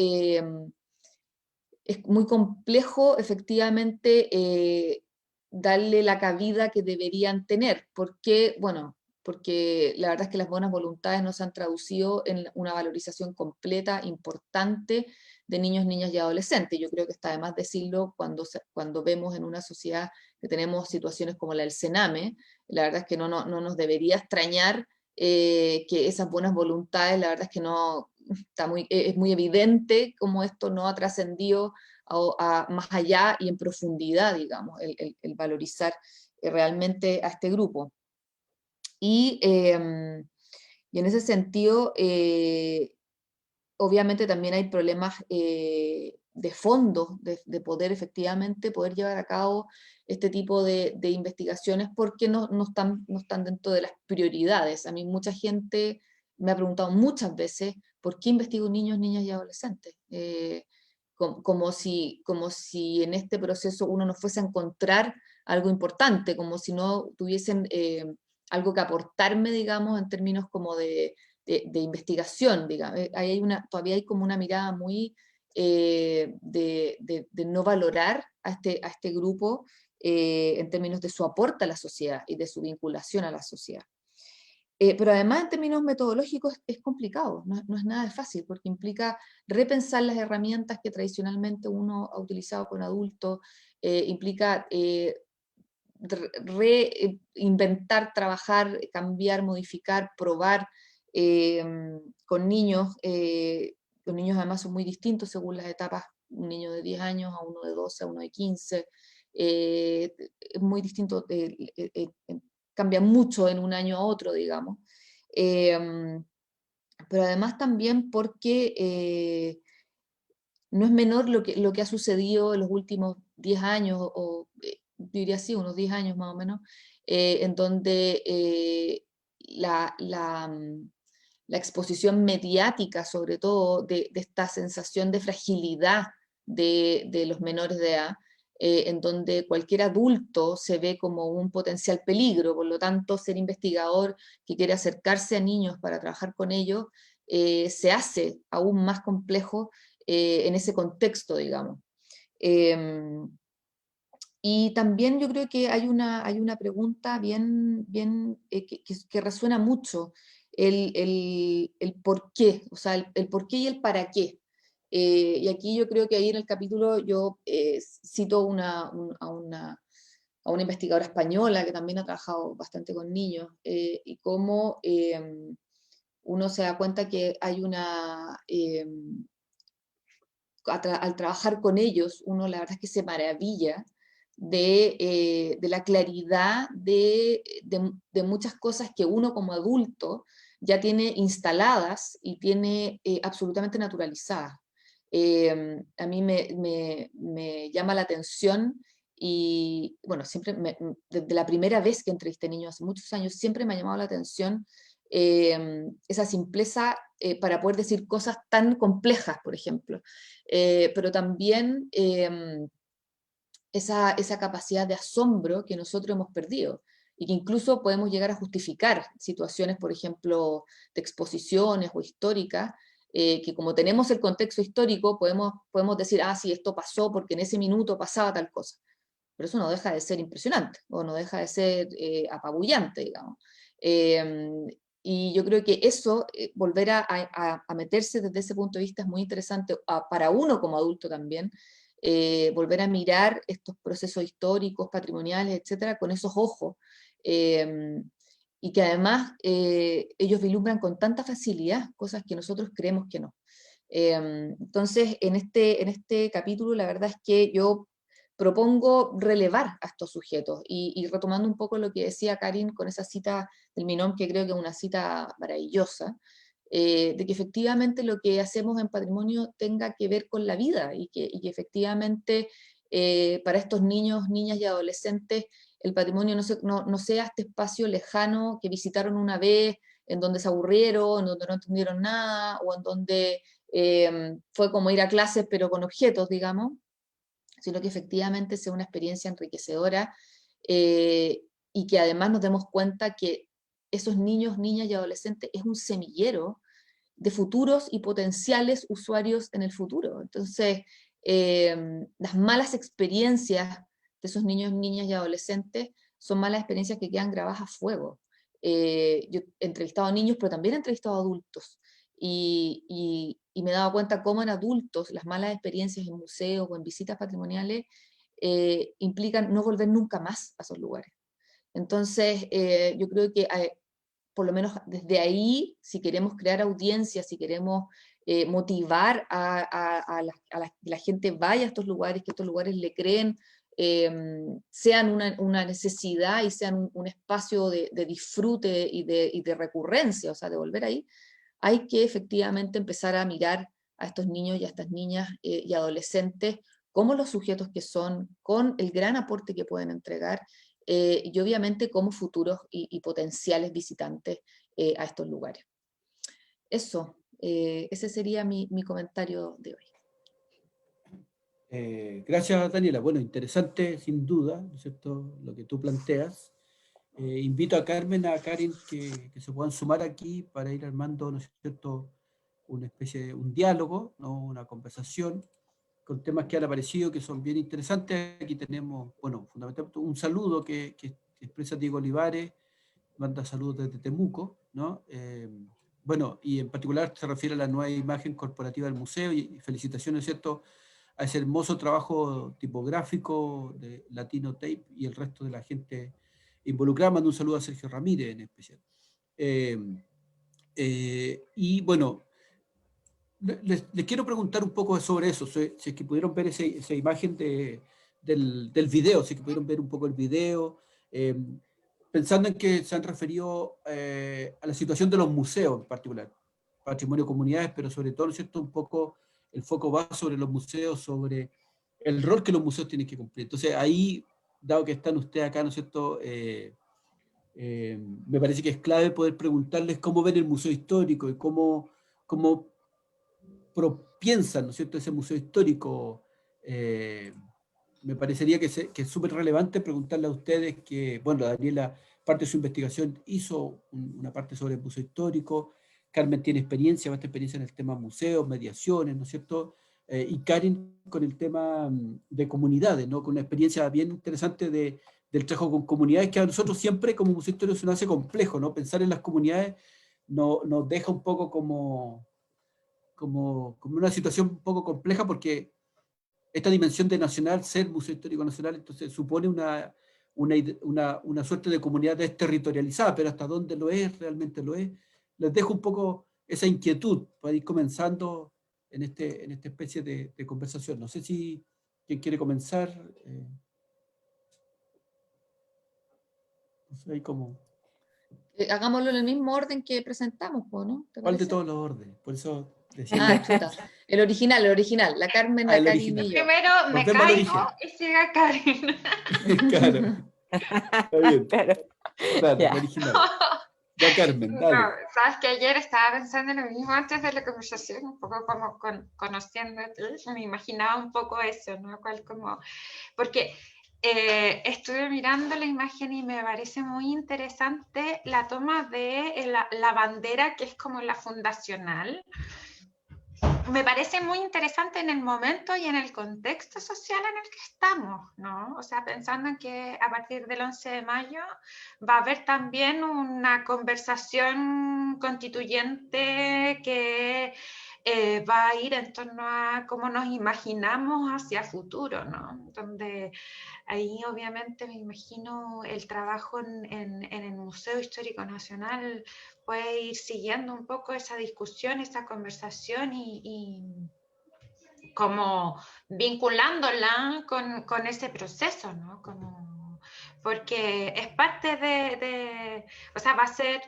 es muy complejo efectivamente darle la cabida que deberían tener, porque, bueno, porque la verdad es que las buenas voluntades no se han traducido en una valorización completa, importante, de niños, niñas y adolescentes. Yo creo que está de más decirlo cuando vemos en una sociedad que tenemos situaciones como la del Sename. La verdad es que no nos debería extrañar que esas buenas voluntades, la verdad es que no, es muy evidente cómo esto no ha trascendido más allá y en profundidad, digamos, el valorizar realmente a este grupo. Y en ese sentido, obviamente también hay problemas de fondo, de poder efectivamente poder llevar a cabo este tipo de investigaciones porque no están dentro de las prioridades. A mí mucha gente me ha preguntado muchas veces por qué investigo niños, niñas y adolescentes. Como si en este proceso uno no fuese a encontrar algo importante, como si no tuviesen algo que aportarme, digamos, en términos como de investigación, digamos. Todavía hay como una mirada muy de no valorar a este grupo en términos de su aporte a la sociedad y de su vinculación a la sociedad. Pero además en términos metodológicos es complicado, no es nada fácil, porque implica repensar las herramientas que tradicionalmente uno ha utilizado con adultos, implica reinventar, trabajar, cambiar, modificar, probar con niños. Los niños además son muy distintos según las etapas, un niño de 10 años a uno de 12, a uno de 15, es muy distinto, cambia mucho en un año a otro, digamos. Pero además también porque no es menor lo que ha sucedido en los últimos 10 años, o diría así, unos 10 años más o menos, en donde la exposición mediática, sobre todo, de esta sensación de fragilidad de los menores de edad, en donde cualquier adulto se ve como un potencial peligro, por lo tanto, ser investigador que quiere acercarse a niños para trabajar con ellos, se hace aún más complejo en ese contexto, digamos. Y también yo creo que hay una pregunta bien que resuena mucho, el por qué, o sea, el por qué y el para qué. Y aquí yo creo que ahí en el capítulo yo cito a una investigadora española que también ha trabajado bastante con niños, y cómo uno se da cuenta que hay al trabajar con ellos, uno la verdad es que se maravilla de la claridad de muchas cosas que uno como adulto ya tiene instaladas y tiene absolutamente naturalizadas. A mí me llama la atención y, bueno, siempre, desde la primera vez que entrevisté niños hace muchos años, siempre me ha llamado la atención esa simpleza para poder decir cosas tan complejas, por ejemplo. Pero también esa capacidad de asombro que nosotros hemos perdido y que incluso podemos llegar a justificar situaciones, por ejemplo, de exposiciones o históricas, que como tenemos el contexto histórico, podemos decir, ah, sí, esto pasó porque en ese minuto pasaba tal cosa. Pero eso no deja de ser impresionante, o no deja de ser apabullante, digamos. Y yo creo que eso, volver a meterse desde ese punto de vista es muy interesante para uno como adulto también, volver a mirar estos procesos históricos, patrimoniales, etcétera, con esos ojos, y que además ellos vislumbran con tanta facilidad cosas que nosotros creemos que no. Entonces, en este capítulo, la verdad es que yo propongo relevar a estos sujetos, y retomando un poco lo que decía Karin con esa cita del Minón, que creo que es una cita maravillosa, de que efectivamente lo que hacemos en patrimonio tenga que ver con la vida, y que efectivamente para estos niños, niñas y adolescentes, el patrimonio no sea este espacio lejano que visitaron una vez, en donde se aburrieron, en donde no entendieron nada, o en donde fue como ir a clases pero con objetos, digamos, sino que efectivamente sea una experiencia enriquecedora, y que además nos demos cuenta que esos niños, niñas y adolescentes es un semillero de futuros y potenciales usuarios en el futuro. Entonces, las malas experiencias de esos niños, niñas y adolescentes son malas experiencias que quedan grabadas a fuego. Yo he entrevistado a niños, pero también he entrevistado a adultos. Y me he dado cuenta cómo en adultos las malas experiencias en museos o en visitas patrimoniales implican no volver nunca más a esos lugares. Entonces, yo creo que por lo menos desde ahí, si queremos crear audiencias, si queremos motivar a la gente vaya a estos lugares, que estos lugares le creen, sean una necesidad y sean un espacio de disfrute y de recurrencia, o sea, de volver ahí, hay que efectivamente empezar a mirar a estos niños y a estas niñas y adolescentes como los sujetos que son, con el gran aporte que pueden entregar, y obviamente como futuros y potenciales visitantes a estos lugares. Eso, ese sería mi comentario de hoy. Gracias, Daniela. Bueno, interesante sin duda, ¿no es cierto?, lo que tú planteas. Invito a Carmen, a Karen que se puedan sumar aquí para ir armando, ¿no es cierto?, una especie de un diálogo, ¿no?, una conversación con temas que han aparecido que son bien interesantes. Aquí tenemos, bueno, fundamentalmente un saludo que expresa Diego Olivares, manda saludos desde Temuco, ¿no? Bueno, y en particular se refiere a la nueva imagen corporativa del museo y felicitaciones, ¿cierto?, a ese hermoso trabajo tipográfico de Latino Tape y el resto de la gente involucrada. Mando un saludo a Sergio Ramírez en especial. Y bueno, les quiero preguntar un poco sobre eso, si es que pudieron ver esa imagen del video, si es que pudieron ver un poco el video, pensando en que se han referido a la situación de los museos en particular, patrimonio de comunidades, pero sobre todo, ¿no es cierto?, un poco el foco va sobre los museos, sobre el rol que los museos tienen que cumplir. Entonces ahí, dado que están ustedes acá, ¿no es cierto?, me parece que es clave poder preguntarles cómo ven el museo histórico y cómo piensan, ¿no es cierto?, ese museo histórico. Me parecería que es súper relevante preguntarle a ustedes que, bueno, Daniela, parte de su investigación hizo una parte sobre el museo histórico, Carmen tiene experiencia, bastante experiencia en el tema museos, mediaciones, ¿no es cierto?, y Karen con el tema de comunidades, ¿no?, con una experiencia bien interesante del trabajo con comunidades, que a nosotros siempre como museo histórico se nos hace complejo, ¿no? Pensar en las comunidades nos deja un poco como una situación un poco compleja, porque esta dimensión de nacional, ser Museo Histórico Nacional, entonces supone una suerte de comunidad desterritorializada, pero hasta dónde lo es, realmente lo es. Les dejo un poco esa inquietud para ir comenzando en esta especie de conversación. No sé si quién quiere comenzar. No sé, ahí como... Hagámoslo en el mismo orden que presentamos, ¿no? ¿Te ¿Cuál de parece? todos los órdenes? Por eso decía Ah, chuta. El original. La Carmen, la el Karin original. y yo. Primero me Volvemos al caigo origen. y sigue Karen. Claro, está bien. Claro. Claro, Ya. el original. Ya, Carmen, No, dale. sabes que ayer estaba pensando en lo mismo antes de la conversación, un poco como conociéndote, me imaginaba un poco eso, ¿no? Porque estuve mirando la imagen y me parece muy interesante la toma de la bandera, que es como la fundacional. Me parece muy interesante en el momento y en el contexto social en el que estamos, ¿no? O sea, pensando en que a partir del 11 de mayo va a haber también una conversación constituyente que va a ir en torno a cómo nos imaginamos hacia futuro, ¿no? Donde ahí obviamente me imagino el trabajo en el Museo Histórico Nacional puede ir siguiendo un poco esa discusión, esa conversación y como vinculándola con ese proceso, ¿no? Porque es parte o sea, va a ser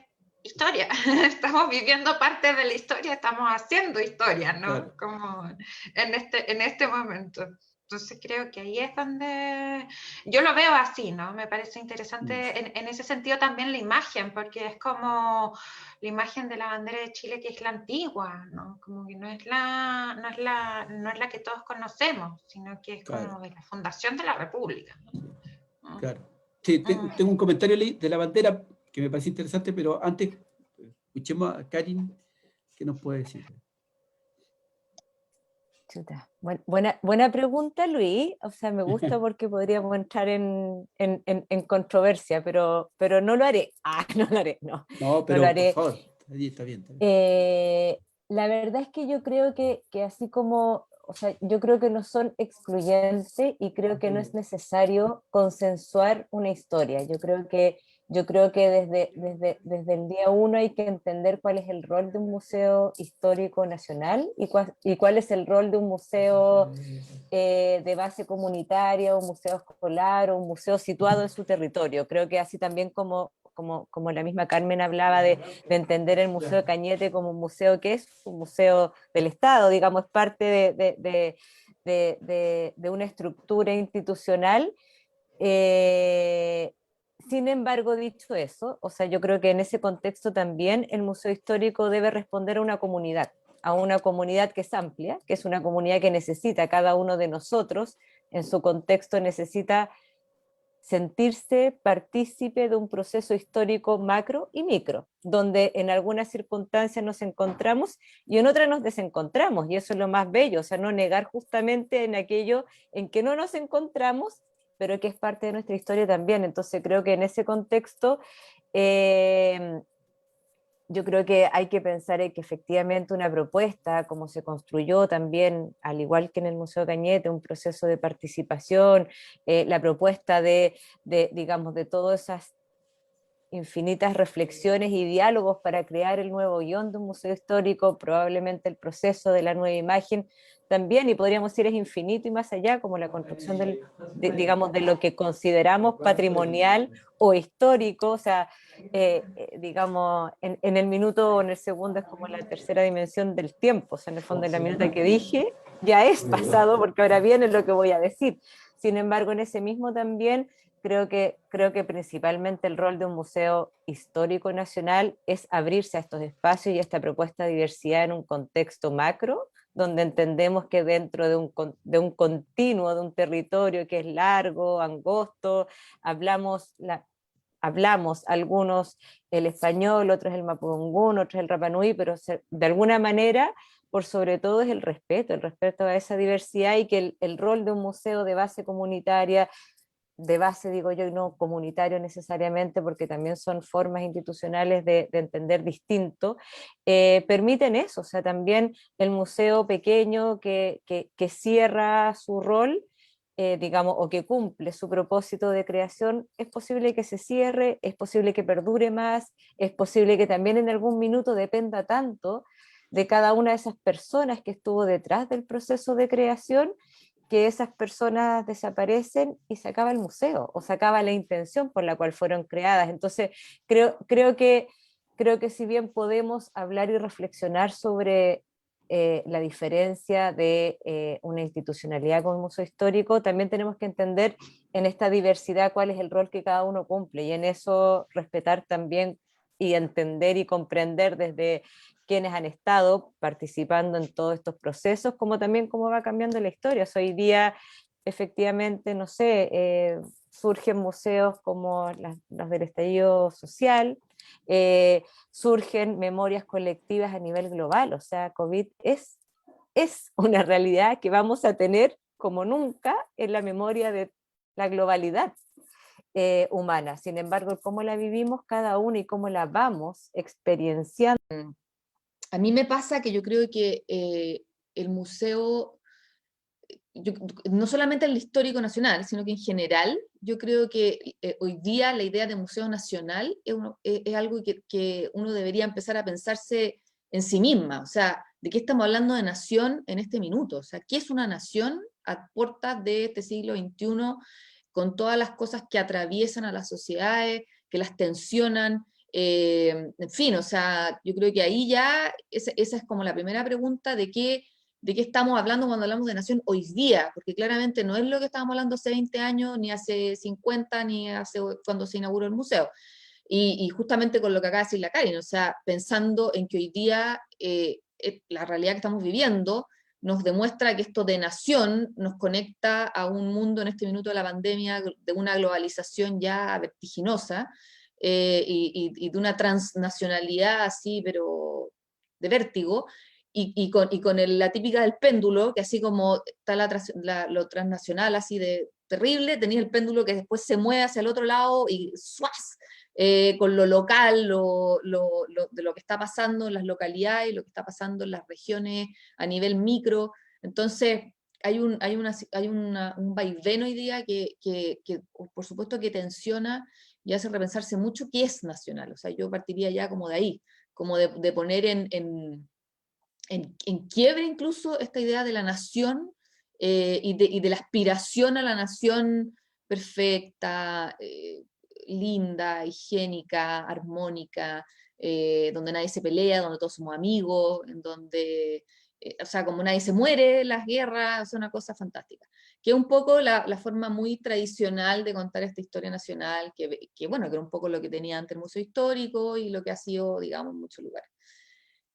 historia, estamos viviendo parte de la historia, estamos haciendo historia, ¿no? Claro. Como en este momento. Entonces creo que ahí es donde yo lo veo así, ¿no? Me parece interesante en ese sentido también la imagen, porque es como la imagen de la bandera de Chile, que es la antigua, ¿no? Como que no es la que todos conocemos, sino que es Claro, como de la fundación de la República, ¿no? claro. Sí, tengo un comentario de la bandera que me parece interesante, pero antes escuchemos a Karin, ¿qué nos puede decir? Chuta, buena pregunta, Luis. O sea, me gusta porque podríamos entrar en controversia, pero no lo haré. No lo haré, no, No, no lo pero por haré. favor, está bien, está bien. La verdad es que yo creo que así como, o sea, yo creo que no son excluyentes y creo que no es necesario consensuar una historia. Yo creo que desde el día uno hay que entender cuál es el rol de un museo histórico nacional y cuál es el rol de un museo de base comunitaria, un museo escolar o un museo situado en su territorio. Creo que así también como la misma Carmen hablaba de entender el Museo de Cañete como un museo que es un museo del Estado, digamos, es parte de una estructura institucional. Sin embargo, dicho eso, o sea, yo creo que en ese contexto también el Museo Histórico debe responder a una comunidad que es amplia, que es una comunidad que necesita, cada uno de nosotros en su contexto necesita sentirse partícipe de un proceso histórico macro y micro, donde en algunas circunstancias nos encontramos y en otras nos desencontramos, y eso es lo más bello, o sea, no negar justamente en aquello en que no nos encontramos, pero que es parte de nuestra historia también. Entonces creo que en ese contexto yo creo que hay que pensar en que efectivamente una propuesta, como se construyó también, al igual que en el Museo Cañete, un proceso de participación, la propuesta digamos, de todas esas infinitas reflexiones y diálogos para crear el nuevo guión de un museo histórico, probablemente el proceso de la nueva imagen también, y podríamos decir es infinito y más allá, como la construcción digamos, de lo que consideramos patrimonial o histórico, o sea, digamos, en el minuto o en el segundo es como la tercera dimensión del tiempo, o sea, en el fondo en la minuta que dije ya es pasado porque ahora viene lo que voy a decir. Sin embargo, en ese mismo también creo que principalmente el rol de un museo histórico nacional es abrirse a estos espacios y a esta propuesta de diversidad en un contexto macro, donde entendemos que dentro de un continuo, de un territorio que es largo, angosto, hablamos algunos el español, otros el mapudungún, otros el rapanui, pero de alguna manera, por sobre todo, es el respeto a esa diversidad y que el rol de un museo de base comunitaria, de base, digo yo, y no comunitario necesariamente, porque también son formas institucionales de entender distinto, permiten eso, o sea, también el museo pequeño que cierra su rol, digamos, o que cumple su propósito de creación, es posible que se cierre, es posible que perdure más, es posible que también en algún minuto dependa tanto de cada una de esas personas que estuvo detrás del proceso de creación, que esas personas desaparecen y se acaba el museo o se acaba la intención por la cual fueron creadas. Entonces, creo que si bien podemos hablar y reflexionar sobre la diferencia de una institucionalidad como el Museo Histórico, también tenemos que entender en esta diversidad cuál es el rol que cada uno cumple y en eso respetar también y entender y comprender desde quienes han estado participando en todos estos procesos, como también cómo va cambiando la historia. Hoy día, efectivamente, no sé, surgen museos como los del estallido social, surgen memorias colectivas a nivel global, o sea, COVID es una realidad que vamos a tener como nunca en la memoria de la globalidad humana. Sin embargo, cómo la vivimos cada uno y cómo la vamos experienciando. A mí me pasa que yo creo que el museo, no solamente el histórico nacional, sino que en general, yo creo que hoy día la idea de museo nacional es algo que uno debería empezar a pensarse en sí misma. O sea, ¿de qué estamos hablando de nación en este minuto? O sea, ¿qué es una nación a puertas de este siglo XXI, con todas las cosas que atraviesan a las sociedades, que las tensionan? En fin, o sea, yo creo que ahí ya esa es como la primera pregunta de qué estamos hablando cuando hablamos de nación hoy día, porque claramente no es lo que estábamos hablando hace 20 años, ni hace 50, ni hace cuando se inauguró el museo. Y justamente con lo que acaba de decir la Karen, o sea, pensando en que hoy día la realidad que estamos viviendo nos demuestra que esto de nación nos conecta a un mundo en este minuto de la pandemia, de una globalización ya vertiginosa, y de una transnacionalidad así, pero de vértigo, y con la típica del péndulo, que así como está lo transnacional así de terrible, tenía el péndulo que después se mueve hacia el otro lado y ¡suas! Con lo local, de lo que está pasando en las localidades, lo que está pasando en las regiones a nivel micro. Entonces, hay un vaivén hoy día que, por supuesto, que tensiona y hace repensarse mucho qué es nacional. O sea, yo partiría ya como de ahí, como de poner en quiebre incluso esta idea de la nación y de la aspiración a la nación perfecta, linda, higiénica, armónica, donde nadie se pelea, donde todos somos amigos, en donde, o sea, como nadie se muere, las guerras, es una cosa fantástica. Que es un poco la forma muy tradicional de contar esta historia nacional, bueno, que era un poco lo que tenía antes el Museo Histórico y lo que ha sido, digamos, en muchos lugares.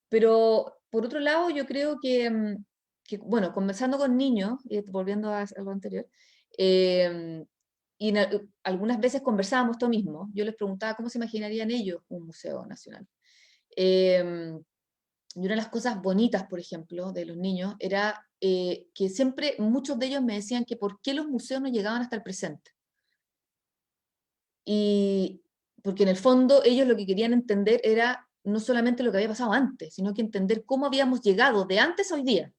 Pero, por otro lado, yo creo bueno, conversando con niños, volviendo a lo anterior, y algunas veces conversábamos esto mismo, yo les preguntaba cómo se imaginarían ellos un museo nacional. Y una de las cosas bonitas, por ejemplo, de los niños, era que siempre muchos de ellos me decían que por qué los museos no llegaban hasta el presente. Y porque en el fondo ellos lo que querían entender era no solamente lo que había pasado antes, sino que entender cómo habíamos llegado de antes a hoy día.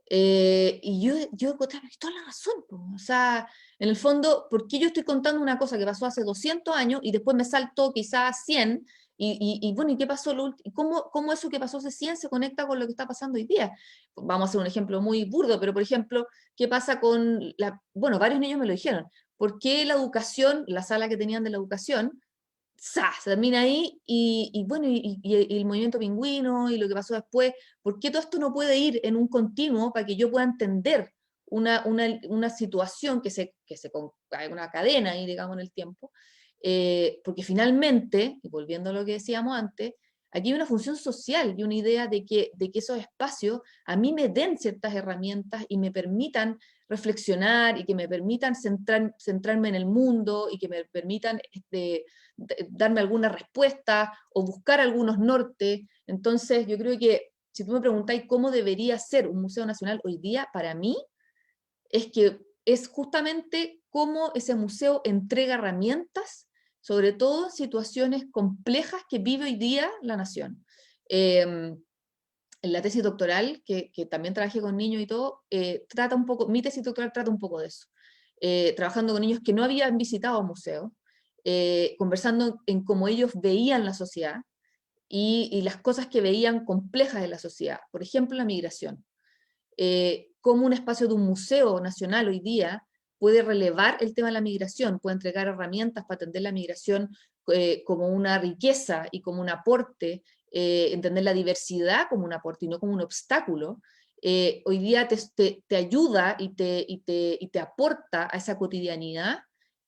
Y yo encontré toda la razón. O sea, en el fondo, ¿por qué yo estoy contando una cosa que pasó hace 200 años y después me saltó quizás 100? Bueno, ¿y qué pasó? ¿Cómo eso que pasó hace 100 se conecta con lo que está pasando hoy día? Vamos a hacer un ejemplo muy burdo, pero por ejemplo, ¿qué pasa con bueno, varios niños me lo dijeron. ¿Por qué la educación, la sala que tenían de la educación, se termina ahí, bueno, y el movimiento pingüino, y lo que pasó después, ¿por qué todo esto no puede ir en un continuo para que yo pueda entender una situación hay una cadena ahí, digamos, en el tiempo? Porque finalmente, y volviendo a lo que decíamos antes, aquí hay una función social y una idea de que esos espacios a mí me den ciertas herramientas y me permitan reflexionar y que me permitan centrarme en el mundo y que me permitan darme alguna respuesta o buscar algunos nortes. Entonces, yo creo que si tú me preguntáis cómo debería ser un museo nacional hoy día, para mí, es que es justamente cómo ese museo entrega herramientas, sobre todo en situaciones complejas que vive hoy día la nación. En la tesis doctoral, que también trabajé con niños y todo, mi tesis doctoral trata un poco de eso. Trabajando con niños que no habían visitado museos, conversando en cómo ellos veían la sociedad y las cosas que veían complejas de la sociedad. Por ejemplo, la migración. Cómo un espacio de un museo nacional hoy día puede relevar el tema de la migración, puede entregar herramientas para atender la migración como una riqueza y como un aporte, entender la diversidad como un aporte y no como un obstáculo. Hoy día te ayuda y te aporta a esa cotidianidad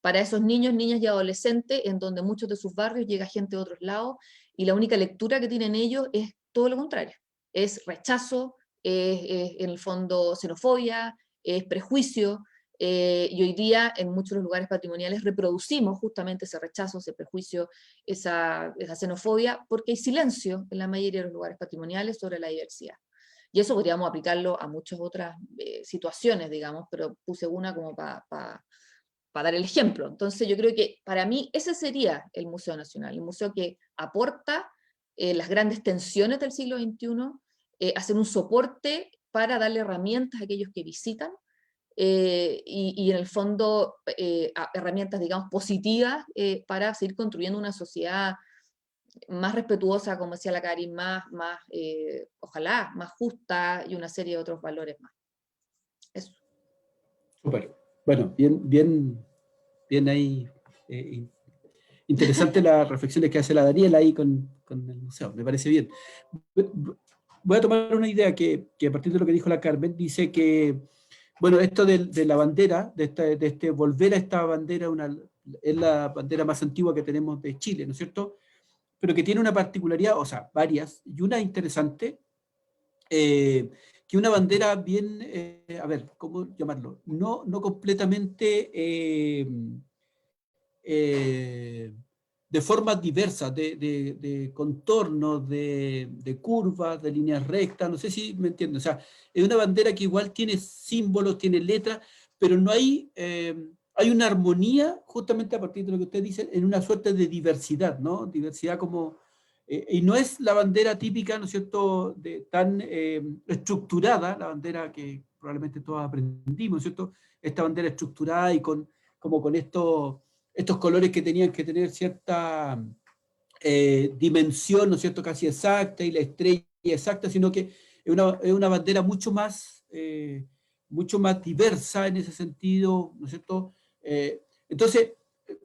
para esos niños, niñas y adolescentes en donde muchos de sus barrios llega gente de otros lados y la única lectura que tienen ellos es todo lo contrario, es rechazo, es en el fondo xenofobia, es prejuicio, y hoy día en muchos de los lugares patrimoniales reproducimos justamente ese rechazo, ese prejuicio, esa xenofobia, porque hay silencio en la mayoría de los lugares patrimoniales sobre la diversidad. Y eso podríamos aplicarlo a muchas otras situaciones, digamos, pero puse una como para dar el ejemplo. Entonces yo creo que para mí ese sería el Museo Nacional, el museo que aporta las grandes tensiones del siglo XXI, hacer un soporte para darle herramientas a aquellos que visitan, y en el fondo herramientas, digamos, positivas para seguir construyendo una sociedad más respetuosa, como decía la Karin, ojalá, más justa y una serie de otros valores más. Eso. Súper. Bueno, bien ahí. Interesante las reflexiones que hace la Daniela ahí con el museo, me parece bien. Voy a tomar una idea que a partir de lo que dijo la Carmen, dice que, bueno, esto de la bandera, de este volver a esta bandera, es la bandera más antigua que tenemos de Chile, ¿no es cierto? Pero que tiene una particularidad, o sea, varias, y una interesante, que una bandera bien, a ver, ¿cómo llamarlo? No completamente de formas diversas, de contornos, de curvas, de líneas rectas, no sé si me entienden. O sea, es una bandera que igual tiene símbolos, tiene letras, pero no hay, hay una armonía, justamente a partir de lo que usted dice, en una suerte de diversidad, ¿no? Diversidad como... y no es la bandera típica, ¿no es cierto?, tan estructurada, la bandera que probablemente todos aprendimos, ¿no es cierto?, esta bandera estructurada y como con estos colores que tenían que tener cierta dimensión, ¿no es cierto?, casi exacta, y la estrella exacta, sino que es una bandera mucho más diversa en ese sentido, ¿no es cierto? Entonces,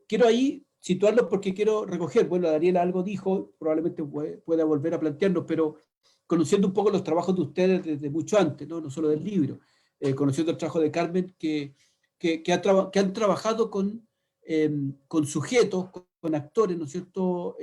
quiero ahí situarlo porque quiero recoger, bueno, Daniela algo dijo, probablemente pueda volver a plantearnos, pero conociendo un poco los trabajos de ustedes desde mucho antes, no solo del libro, conociendo el trabajo de Carmen, que han trabajado con sujetos, con actores, ¿no es cierto?,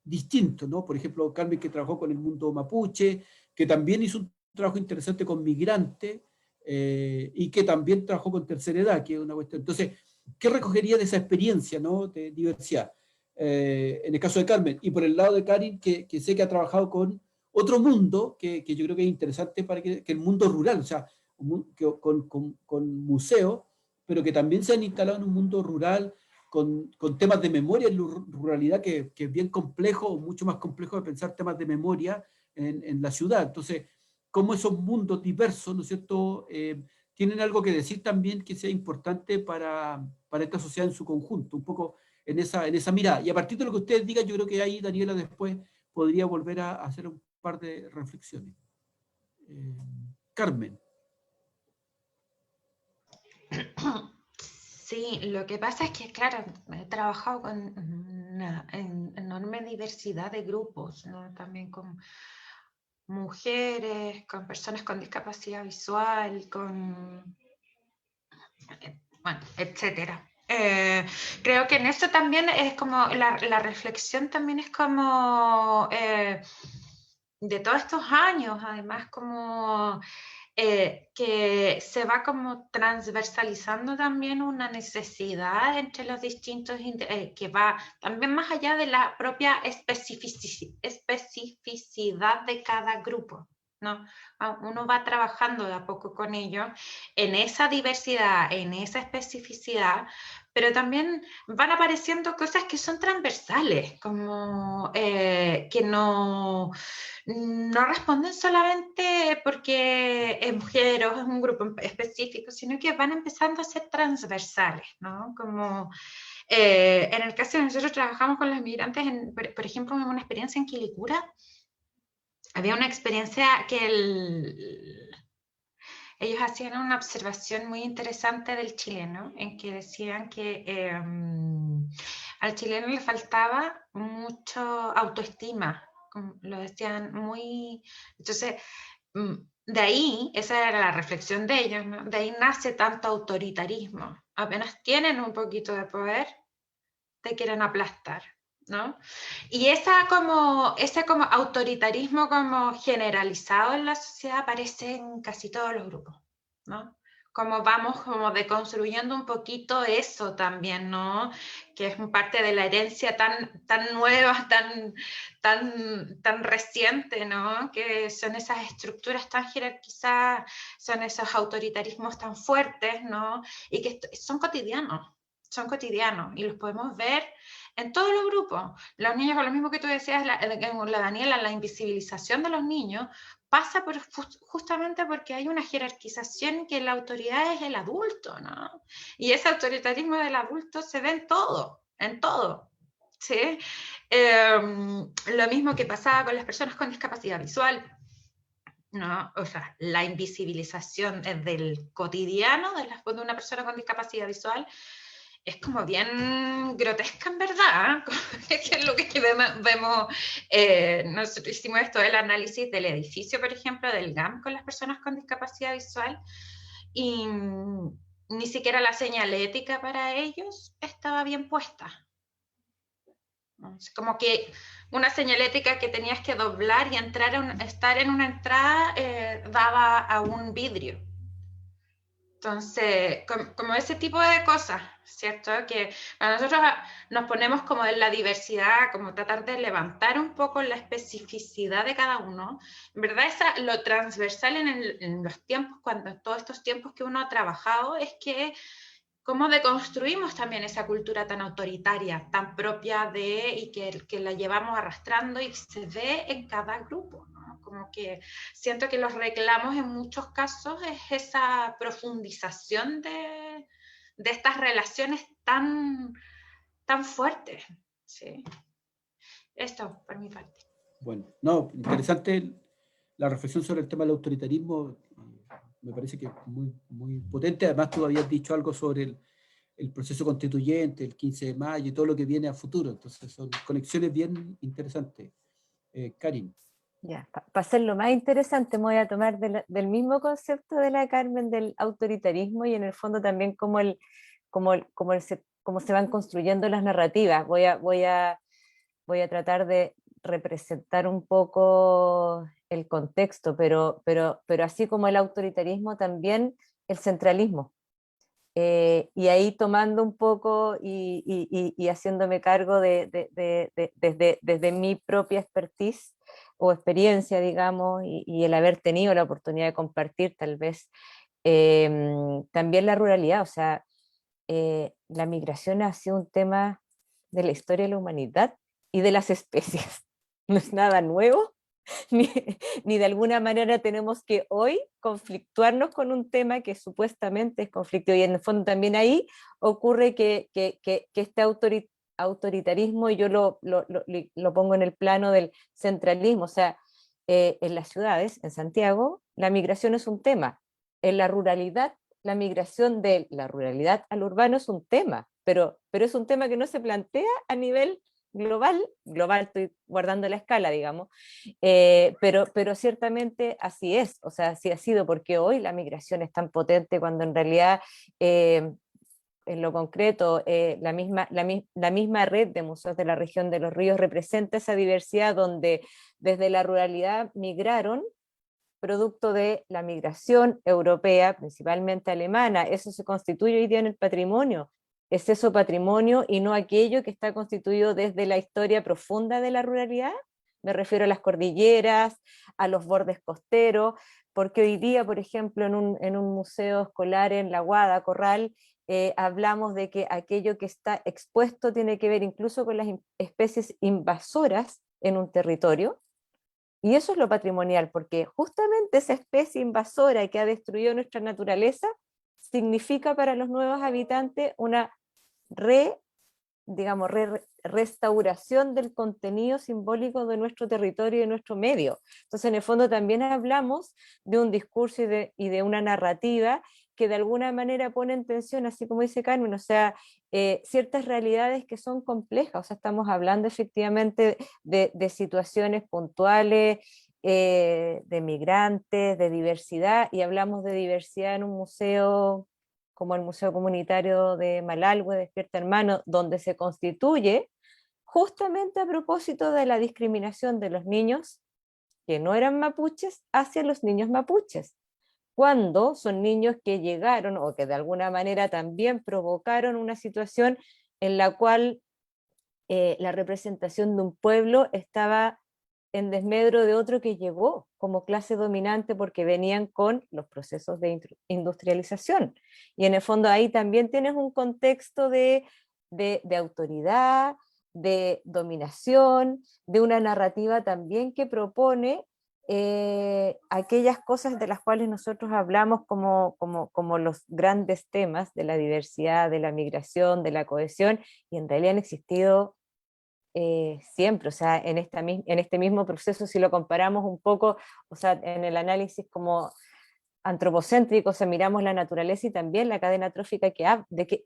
distintos, ¿no? Por ejemplo, Carmen, que trabajó con el mundo mapuche, que también hizo un trabajo interesante con migrantes, y que también trabajó con tercera edad, que es una cuestión. Entonces, ¿qué recogería de esa experiencia, ¿no?, de diversidad? En el caso de Carmen, y por el lado de Karin, que sé que ha trabajado con otro mundo, que yo creo que es interesante para que el mundo rural, o sea, con museos, pero que también se han instalado en un mundo rural, con temas de memoria en la ruralidad, que es bien complejo, mucho más complejo de pensar temas de memoria en la ciudad. Entonces, cómo esos mundos diversos, ¿no es cierto?, tienen algo que decir también que sea importante para esta sociedad en su conjunto, un poco en esa mirada. Y a partir de lo que ustedes digan, yo creo que ahí Daniela después podría volver a hacer un par de reflexiones. Carmen. Sí, lo que pasa es que, claro, he trabajado con una enorme diversidad de grupos, ¿no? También con mujeres, con personas con discapacidad visual, bueno, etcétera. Creo que en eso también es como, la reflexión también es como de todos estos años, además como que se va como transversalizando también una necesidad entre los distintos, que va también más allá de la propia especificidad de cada grupo, ¿no? Uno va trabajando de a poco con ellos en esa diversidad, en esa especificidad, pero también van apareciendo cosas que son transversales, como que no responden solamente porque es mujer o es un grupo específico, sino que van empezando a ser transversales, ¿no? Como en el caso de nosotros trabajamos con los migrantes, por ejemplo, en una experiencia en Quilicura, había una experiencia que ellos hacían una observación muy interesante del chileno, en que decían que al chileno le faltaba mucho autoestima, lo decían muy... Entonces, de ahí, esa era la reflexión de ellos, ¿no? De ahí nace tanto autoritarismo. Apenas tienen un poquito de poder, te quieren aplastar, ¿no? Y ese como autoritarismo como generalizado en la sociedad aparece en casi todos los grupos, ¿no? Como vamos como deconstruyendo un poquito eso también, ¿no? Que es parte de la herencia tan nueva, tan reciente, ¿no? Que son esas estructuras tan jerarquizadas, son esos autoritarismos tan fuertes, ¿no? Y que son cotidianos, y los podemos ver en todos los grupos. Los niños, con lo mismo que tú decías, la Daniela, la invisibilización de los niños pasa justamente porque hay una jerarquización, que la autoridad es el adulto, ¿no? Y ese autoritarismo del adulto se ve en todo, ¿sí? Lo mismo que pasaba con las personas con discapacidad visual, ¿no? O sea, la invisibilización del cotidiano de una persona con discapacidad visual es como bien grotesca, en verdad, que es lo que vemos. Nosotros hicimos esto del análisis del edificio, por ejemplo, del GAM con las personas con discapacidad visual, y ni siquiera la señalética para ellos estaba bien puesta. Como que una señalética que tenías que doblar y estar en una entrada daba a un vidrio. Entonces, como ese tipo de cosas, ¿cierto? Que a nosotros nos ponemos como en la diversidad, como tratar de levantar un poco la especificidad de cada uno. En verdad, lo transversal en los tiempos, cuando todos estos tiempos que uno ha trabajado, es que cómo deconstruimos también esa cultura tan autoritaria, tan propia y que la llevamos arrastrando y se ve en cada grupo, ¿no? Como que siento que los reclamos en muchos casos es esa profundización de estas relaciones tan fuertes. Sí. Esto, por mi parte. Bueno, no, interesante la reflexión sobre el tema del autoritarismo. Me parece que es muy, muy potente. Además, tú habías dicho algo sobre el proceso constituyente, el 15 de mayo y todo lo que viene a futuro. Entonces, son conexiones bien interesantes. Karin. Ya, para hacerlo más interesante, me voy a tomar del mismo concepto de la Carmen del autoritarismo y en el fondo también cómo se van construyendo las narrativas. Voy a tratar de representar un poco el contexto, pero así como el autoritarismo, también el centralismo. Y ahí tomando un poco y haciéndome cargo desde mi propia expertise o experiencia, digamos, y el haber tenido la oportunidad de compartir tal vez también la ruralidad, o sea, la migración ha sido un tema de la historia de la humanidad y de las especies. No es nada nuevo, ni, ni de alguna manera tenemos que hoy conflictuarnos con un tema que supuestamente es conflictivo. Y en el fondo también ahí ocurre que este autoritarismo, y yo lo pongo en el plano del centralismo, o sea, en las ciudades, en Santiago, la migración es un tema. En la ruralidad, la migración de la ruralidad al urbano es un tema, pero es un tema que no se plantea a nivel global estoy guardando la escala, digamos, pero ciertamente así es, o sea, así ha sido, porque hoy la migración es tan potente cuando en realidad, en lo concreto, la misma red de museos de la región de los ríos representa esa diversidad donde desde la ruralidad migraron producto de la migración europea, principalmente alemana. Eso se constituye hoy día en el patrimonio. Es eso patrimonio y no aquello que está constituido desde la historia profunda de la ruralidad. Me refiero a las cordilleras, a los bordes costeros, porque hoy día, por ejemplo, en un museo escolar en La Guada, Corral, hablamos de que aquello que está expuesto tiene que ver incluso con las especies invasoras en un territorio, y eso es lo patrimonial, porque justamente esa especie invasora que ha destruido nuestra naturaleza significa para los nuevos habitantes una digamos, restauración del contenido simbólico de nuestro territorio y de nuestro medio. Entonces, en el fondo también hablamos de un discurso y de una narrativa que de alguna manera pone en tensión, así como dice Carmen, o sea, ciertas realidades que son complejas, o sea, estamos hablando efectivamente de situaciones puntuales, de migrantes, de diversidad, y hablamos de diversidad en un museo como el Museo Comunitario de Malalhue, Despierta Hermano, donde se constituye justamente a propósito de la discriminación de los niños que no eran mapuches hacia los niños mapuches, cuando son niños que llegaron o que de alguna manera también provocaron una situación en la cual la representación de un pueblo estaba en desmedro de otro que llegó como clase dominante porque venían con los procesos de industrialización. Y en el fondo ahí también tienes un contexto de autoridad, de dominación, de una narrativa también que propone aquellas cosas de las cuales nosotros hablamos como los grandes temas de la diversidad, de la migración, de la cohesión, y en realidad han existido siempre, o sea, en este mismo proceso, si lo comparamos un poco, o sea, en el análisis como antropocéntrico, o sea, miramos la naturaleza y también la cadena trófica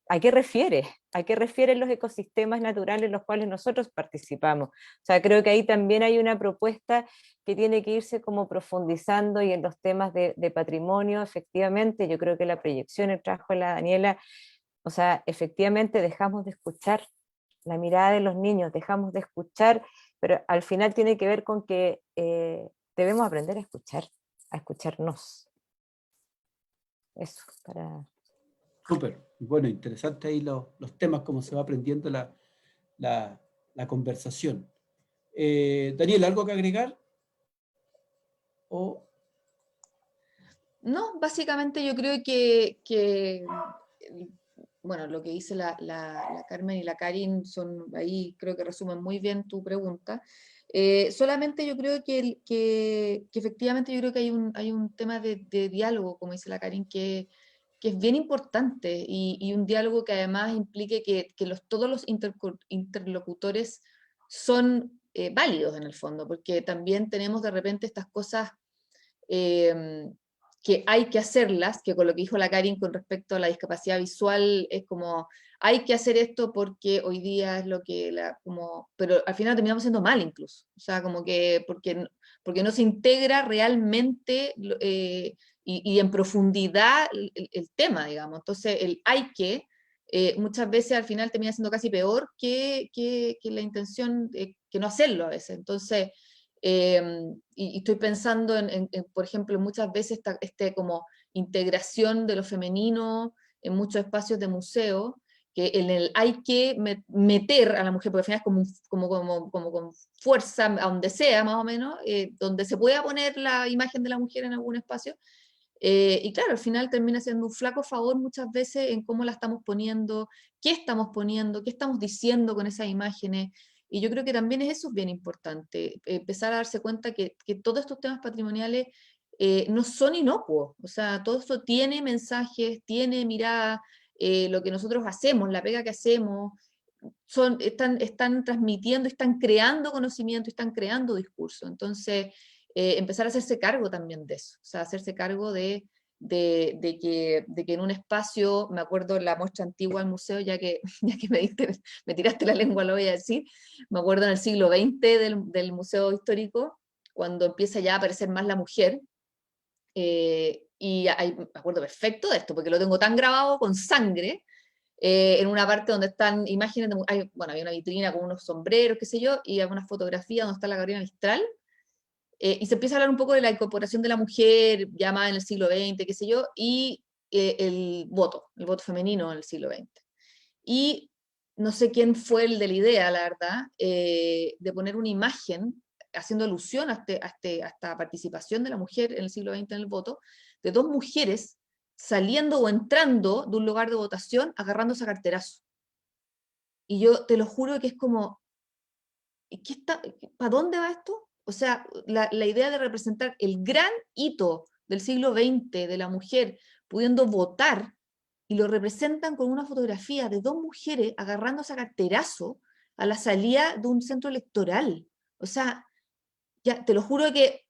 ¿a qué refiere? ¿A qué refieren los ecosistemas naturales en los cuales nosotros participamos? O sea, creo que ahí también hay una propuesta que tiene que irse como profundizando, y en los temas de patrimonio, efectivamente, yo creo que la proyección, el trabajo de la Daniela, o sea, efectivamente dejamos de escuchar la mirada de los niños, dejamos de escuchar, pero al final tiene que ver con que debemos aprender a escucharnos. Eso, para... Súper. Bueno, interesante ahí los temas, cómo se va aprendiendo la conversación. Daniel, ¿algo que agregar? ¿O? No, básicamente yo creo bueno, lo que dice la Carmen y la Karin son, ahí creo que resumen muy bien tu pregunta. Solamente yo creo que efectivamente yo creo que hay un tema de diálogo, como dice la Karin, que es bien importante y un diálogo que además implique que todos los interlocutores son válidos en el fondo, porque también tenemos de repente estas cosas que hay que hacerlas, que con lo que dijo la Karin con respecto a la discapacidad visual, es como, hay que hacer esto porque hoy día es lo que, pero al final terminamos siendo mal incluso, o sea, como que, porque no se integra realmente y en profundidad el tema, digamos, entonces el hay que, muchas veces al final termina siendo casi peor que la intención que no hacerlo a veces, entonces... y estoy pensando por ejemplo, muchas veces como integración de lo femenino en muchos espacios de museo, que en el hay que meter a la mujer, porque al final es como con fuerza, a donde sea más o menos, donde se pueda poner la imagen de la mujer en algún espacio, y claro, al final termina siendo un flaco favor muchas veces en cómo la estamos poniendo, qué estamos diciendo con esas imágenes. Y yo creo que también eso es bien importante, empezar a darse cuenta que todos estos temas patrimoniales no son inocuos. O sea, todo esto tiene mensajes, tiene mirada, lo que nosotros hacemos, la pega que hacemos, están transmitiendo, están creando conocimiento, están creando discurso. Entonces, empezar a hacerse cargo también de eso, o sea, hacerse cargo de que en un espacio, me acuerdo en la muestra antigua del museo, ya que me tiraste la lengua, lo voy a decir, me acuerdo en el siglo XX del Museo Histórico, cuando empieza ya a aparecer más la mujer, me acuerdo perfecto de esto, porque lo tengo tan grabado con sangre, en una parte donde están imágenes, bueno, hay una vitrina con unos sombreros, qué sé yo, y hay una fotografía donde está la Gabriela Mistral, y se empieza a hablar un poco de la incorporación de la mujer, ya más en el siglo XX, qué sé yo, y el voto femenino en el siglo XX. Y no sé quién fue el de la idea, la verdad, de poner una imagen haciendo alusión a esta participación de la mujer en el siglo XX en el voto, de dos mujeres saliendo o entrando de un lugar de votación agarrándose a carterazo. Y yo te lo juro que es como, ¿para dónde va esto? O sea, la idea de representar el gran hito del siglo XX de la mujer pudiendo votar, y lo representan con una fotografía de dos mujeres agarrándose a carterazo a la salida de un centro electoral. O sea, ya te lo juro que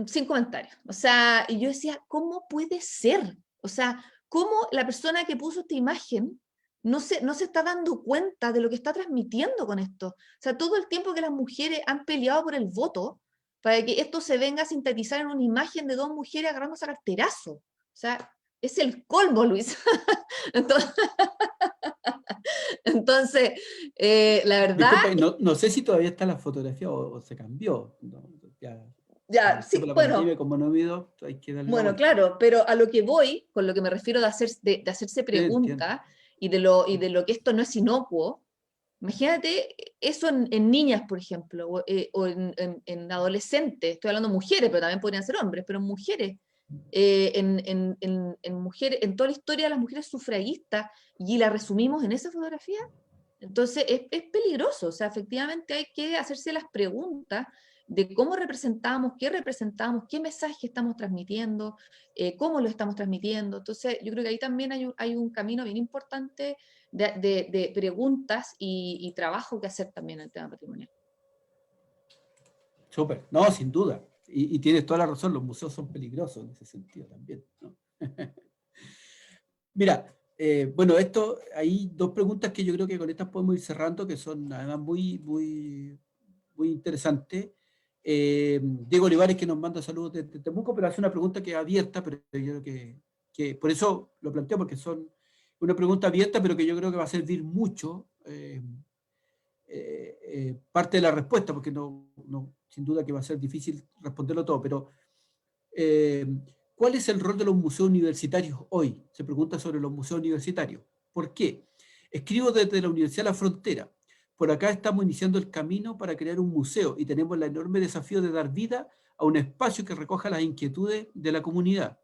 sin comentarios. O sea, y yo decía, ¿cómo puede ser? O sea, ¿cómo la persona que puso esta imagen no se está dando cuenta de lo que está transmitiendo con esto? O sea, todo el tiempo que las mujeres han peleado por el voto, para que esto se venga a sintetizar en una imagen de dos mujeres agarrándose a carterazo. O sea, es el colmo, Luis. Entonces, entonces la verdad... Disculpa, no sé si todavía está la fotografía o se cambió. No, Ya, por sí, la bueno, pandemia, como no he ido, hay que darle la bueno, vuelta. claro, pero a lo que voy, con lo que me refiero de hacerse Sí, entiendo. preguntas y de lo que esto no es inocuo, imagínate eso en niñas, por ejemplo, o en adolescentes, estoy hablando de mujeres, pero también podrían ser hombres, pero mujeres, en mujeres, en toda la historia de las mujeres sufragistas, y la resumimos en esa fotografía. Entonces es peligroso, o sea, efectivamente hay que hacerse las preguntas de cómo representamos, qué mensaje estamos transmitiendo, cómo lo estamos transmitiendo. Entonces yo creo que ahí también hay un camino bien importante de preguntas y trabajo que hacer también en el tema patrimonial. Súper, no, sin duda. Y tienes toda la razón, los museos son peligrosos en ese sentido también, ¿no? Mira, bueno, hay dos preguntas que yo creo que con estas podemos ir cerrando, que son además muy interesantes. Diego Olivares, que nos manda saludos desde Temuco, pero hace una pregunta que es abierta, pero yo creo que por eso lo planteo, porque son una pregunta abierta, pero que yo creo que va a servir mucho parte de la respuesta, porque sin duda que va a ser difícil responderlo todo, pero ¿cuál es el rol de los museos universitarios hoy? Se pregunta sobre los museos universitarios. ¿Por qué? Escribo desde la Universidad de la Frontera. Por acá estamos iniciando el camino para crear un museo y tenemos el enorme desafío de dar vida a un espacio que recoja las inquietudes de la comunidad,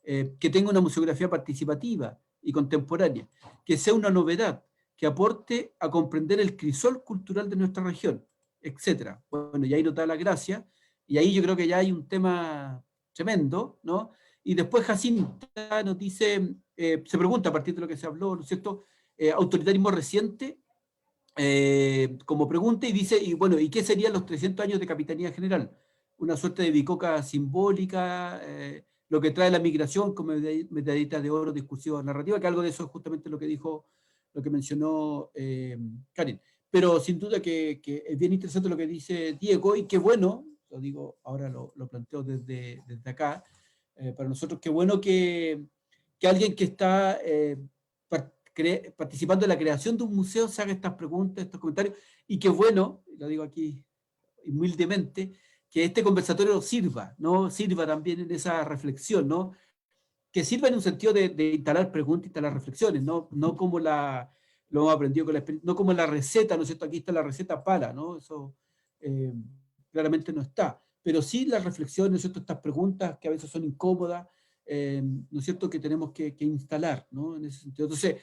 que tenga una museografía participativa y contemporánea, que sea una novedad, que aporte a comprender el crisol cultural de nuestra región, etc. Bueno, y ahí nos da la gracia, y ahí yo creo que ya hay un tema tremendo, ¿no? Y después Jacinta nos dice, se pregunta a partir de lo que se habló, ¿no es cierto? Autoritarismo reciente, como pregunta, y dice, y bueno, ¿y qué serían los 300 años de Capitanía General? Una suerte de bicoca simbólica, lo que trae la migración como medallita de oro discursiva narrativa, que algo de eso es justamente lo que dijo, lo que mencionó Karen. Pero sin duda que es bien interesante lo que dice Diego, y qué bueno, lo digo, ahora lo planteo desde acá, para nosotros, qué bueno que alguien que está participando en la creación de un museo se haga estas preguntas, estos comentarios, y qué bueno, lo digo aquí humildemente, que este conversatorio sirva, ¿no? Sirva también en esa reflexión, ¿no? Que sirva en un sentido de instalar preguntas, instalar reflexiones, ¿no? No como lo hemos aprendido con la experiencia, no como la receta, ¿no es cierto? Aquí está la receta para, ¿no? Eso eh, claramente no está. Pero sí las reflexiones, ¿no es cierto? Estas preguntas que a veces son incómodas, ¿no es cierto? Que tenemos que instalar, ¿no? En ese sentido. Entonces,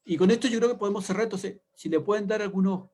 y con esto yo creo que podemos cerrar. Entonces, si le pueden dar algunos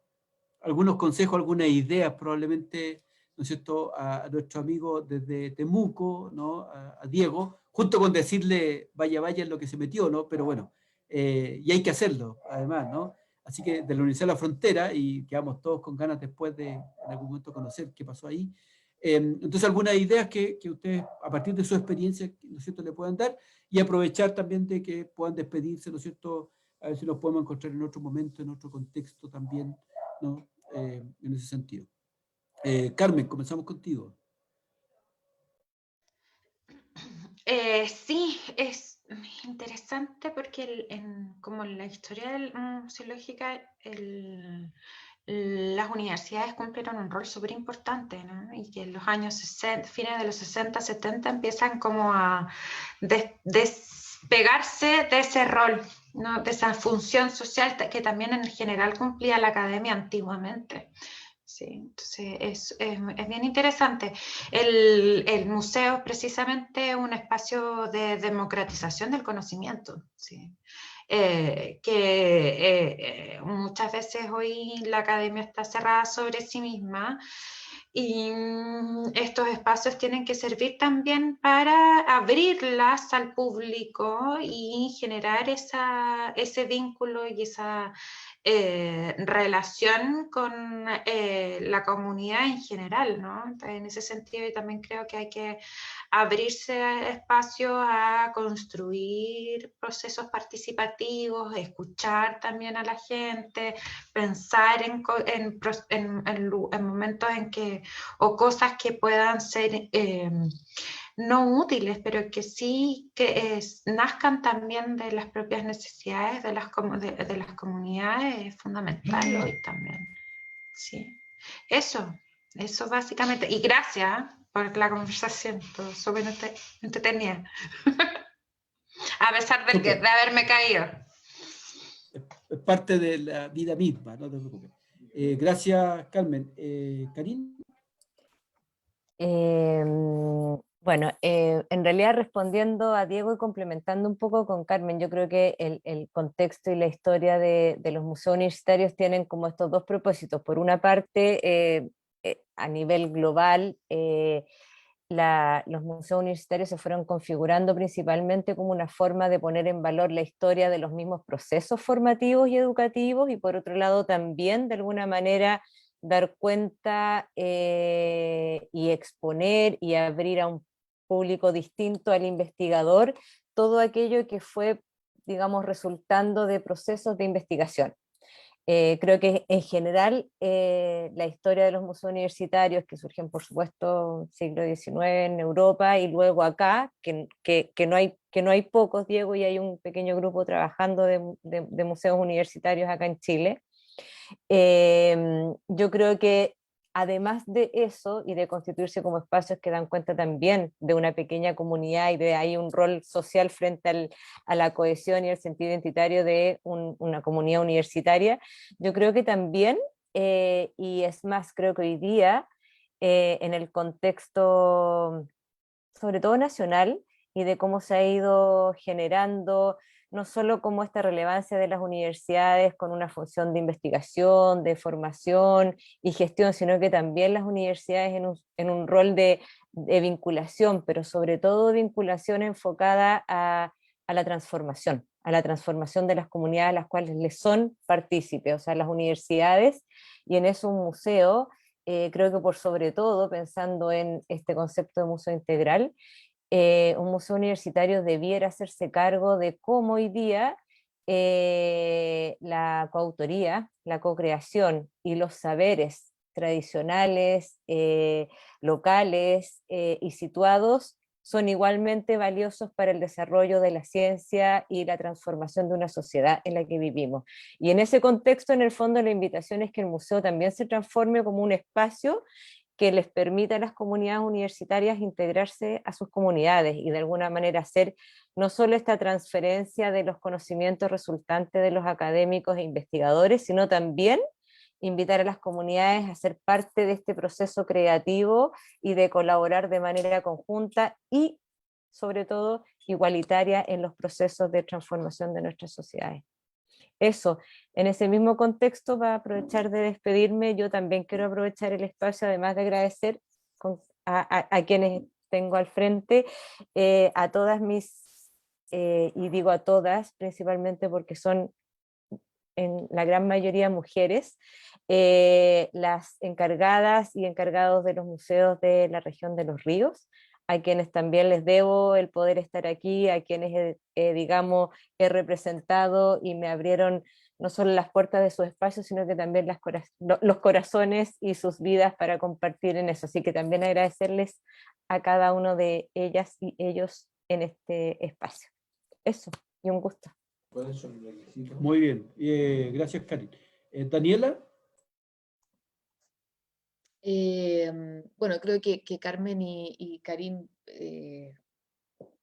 consejos, algunas ideas, probablemente, ¿no es cierto?, a nuestro amigo desde Temuco, ¿no?, a Diego, junto con decirle, vaya, vaya en lo que se metió, ¿no? Pero bueno, y hay que hacerlo, además, ¿no? Así que de la Universidad de la Frontera, y quedamos todos con ganas después de en algún momento conocer qué pasó ahí. Entonces, algunas ideas que ustedes, a partir de su experiencia, ¿no es cierto?, le puedan dar, y aprovechar también de que puedan despedirse, ¿no es cierto?, a ver si los podemos encontrar en otro momento, en otro contexto también, ¿no? En ese sentido. Carmen, comenzamos contigo. Sí, es interesante porque como en la historia museológica, las universidades cumplieron un rol súper importante, ¿no? Y que en los años 60, fines de los 60, 70 empiezan como a despegarse de ese rol, ¿no? De esa función social que también en general cumplía la academia antiguamente. Sí, entonces es bien interesante. El museo es precisamente un espacio de democratización del conocimiento, ¿sí? Muchas veces hoy la academia está cerrada sobre sí misma, y estos espacios tienen que servir también para abrirlas al público y generar ese vínculo y esa relación con la comunidad en general, ¿no? En ese sentido, yo también creo que hay que abrirse espacio a construir procesos participativos, escuchar también a la gente, pensar en momentos en que, o cosas que puedan ser no útiles, pero que sí que nazcan también de las propias necesidades de las comunidades, es fundamental hoy también. Sí. Eso básicamente. Y gracias por la conversación, todo súper entretenida. A pesar de haberme caído. Es parte de la vida misma, no te preocupes. Gracias, Carmen. Karin. Bueno, en realidad respondiendo a Diego y complementando un poco con Carmen, yo creo que el contexto y la historia de los museos universitarios tienen como estos dos propósitos. Por una parte, a nivel global, los museos universitarios se fueron configurando principalmente como una forma de poner en valor la historia de los mismos procesos formativos y educativos, y por otro lado también de alguna manera dar cuenta y exponer y abrir a un público distinto al investigador todo aquello que fue, digamos, resultando de procesos de investigación. Creo que en general la historia de los museos universitarios, que surgen por supuesto siglo XIX en Europa y luego acá, que no hay pocos, Diego, y hay un pequeño grupo trabajando de museos universitarios acá en Chile, yo creo que además de eso y de constituirse como espacios que dan cuenta también de una pequeña comunidad y de ahí un rol social frente a la cohesión y el sentido identitario de una comunidad universitaria, yo creo que también, y es más, creo que hoy día, en el contexto sobre todo nacional, y de cómo se ha ido generando no solo como esta relevancia de las universidades con una función de investigación, de formación y gestión, sino que también las universidades en un rol de vinculación, pero sobre todo vinculación enfocada a la transformación de las comunidades a las cuales les son partícipes, o sea, las universidades, y en eso un museo, creo que por sobre todo, pensando en este concepto de museo integral, un museo universitario debiera hacerse cargo de cómo hoy día la coautoría, la co-creación y los saberes tradicionales, locales y situados son igualmente valiosos para el desarrollo de la ciencia y la transformación de una sociedad en la que vivimos. Y en ese contexto, en el fondo, la invitación es que el museo también se transforme como un espacio que les permita a las comunidades universitarias integrarse a sus comunidades y de alguna manera hacer no solo esta transferencia de los conocimientos resultantes de los académicos e investigadores, sino también invitar a las comunidades a ser parte de este proceso creativo y de colaborar de manera conjunta y, sobre todo, igualitaria en los procesos de transformación de nuestras sociedades. Eso, en ese mismo contexto, para aprovechar de despedirme, yo también quiero aprovechar el espacio, además de agradecer a quienes tengo al frente, a todas y digo a todas, principalmente porque son en la gran mayoría mujeres, las encargadas y encargados de los museos de la región de Los Ríos, a quienes también les debo el poder estar aquí, a quienes, digamos, he representado y me abrieron no solo las puertas de su espacio, sino que también los corazones y sus vidas para compartir en eso. Así que también agradecerles a cada uno de ellas y ellos en este espacio. Eso, y un gusto. Muy bien, gracias, Karin. Daniela. Bueno, creo que Carmen y Karin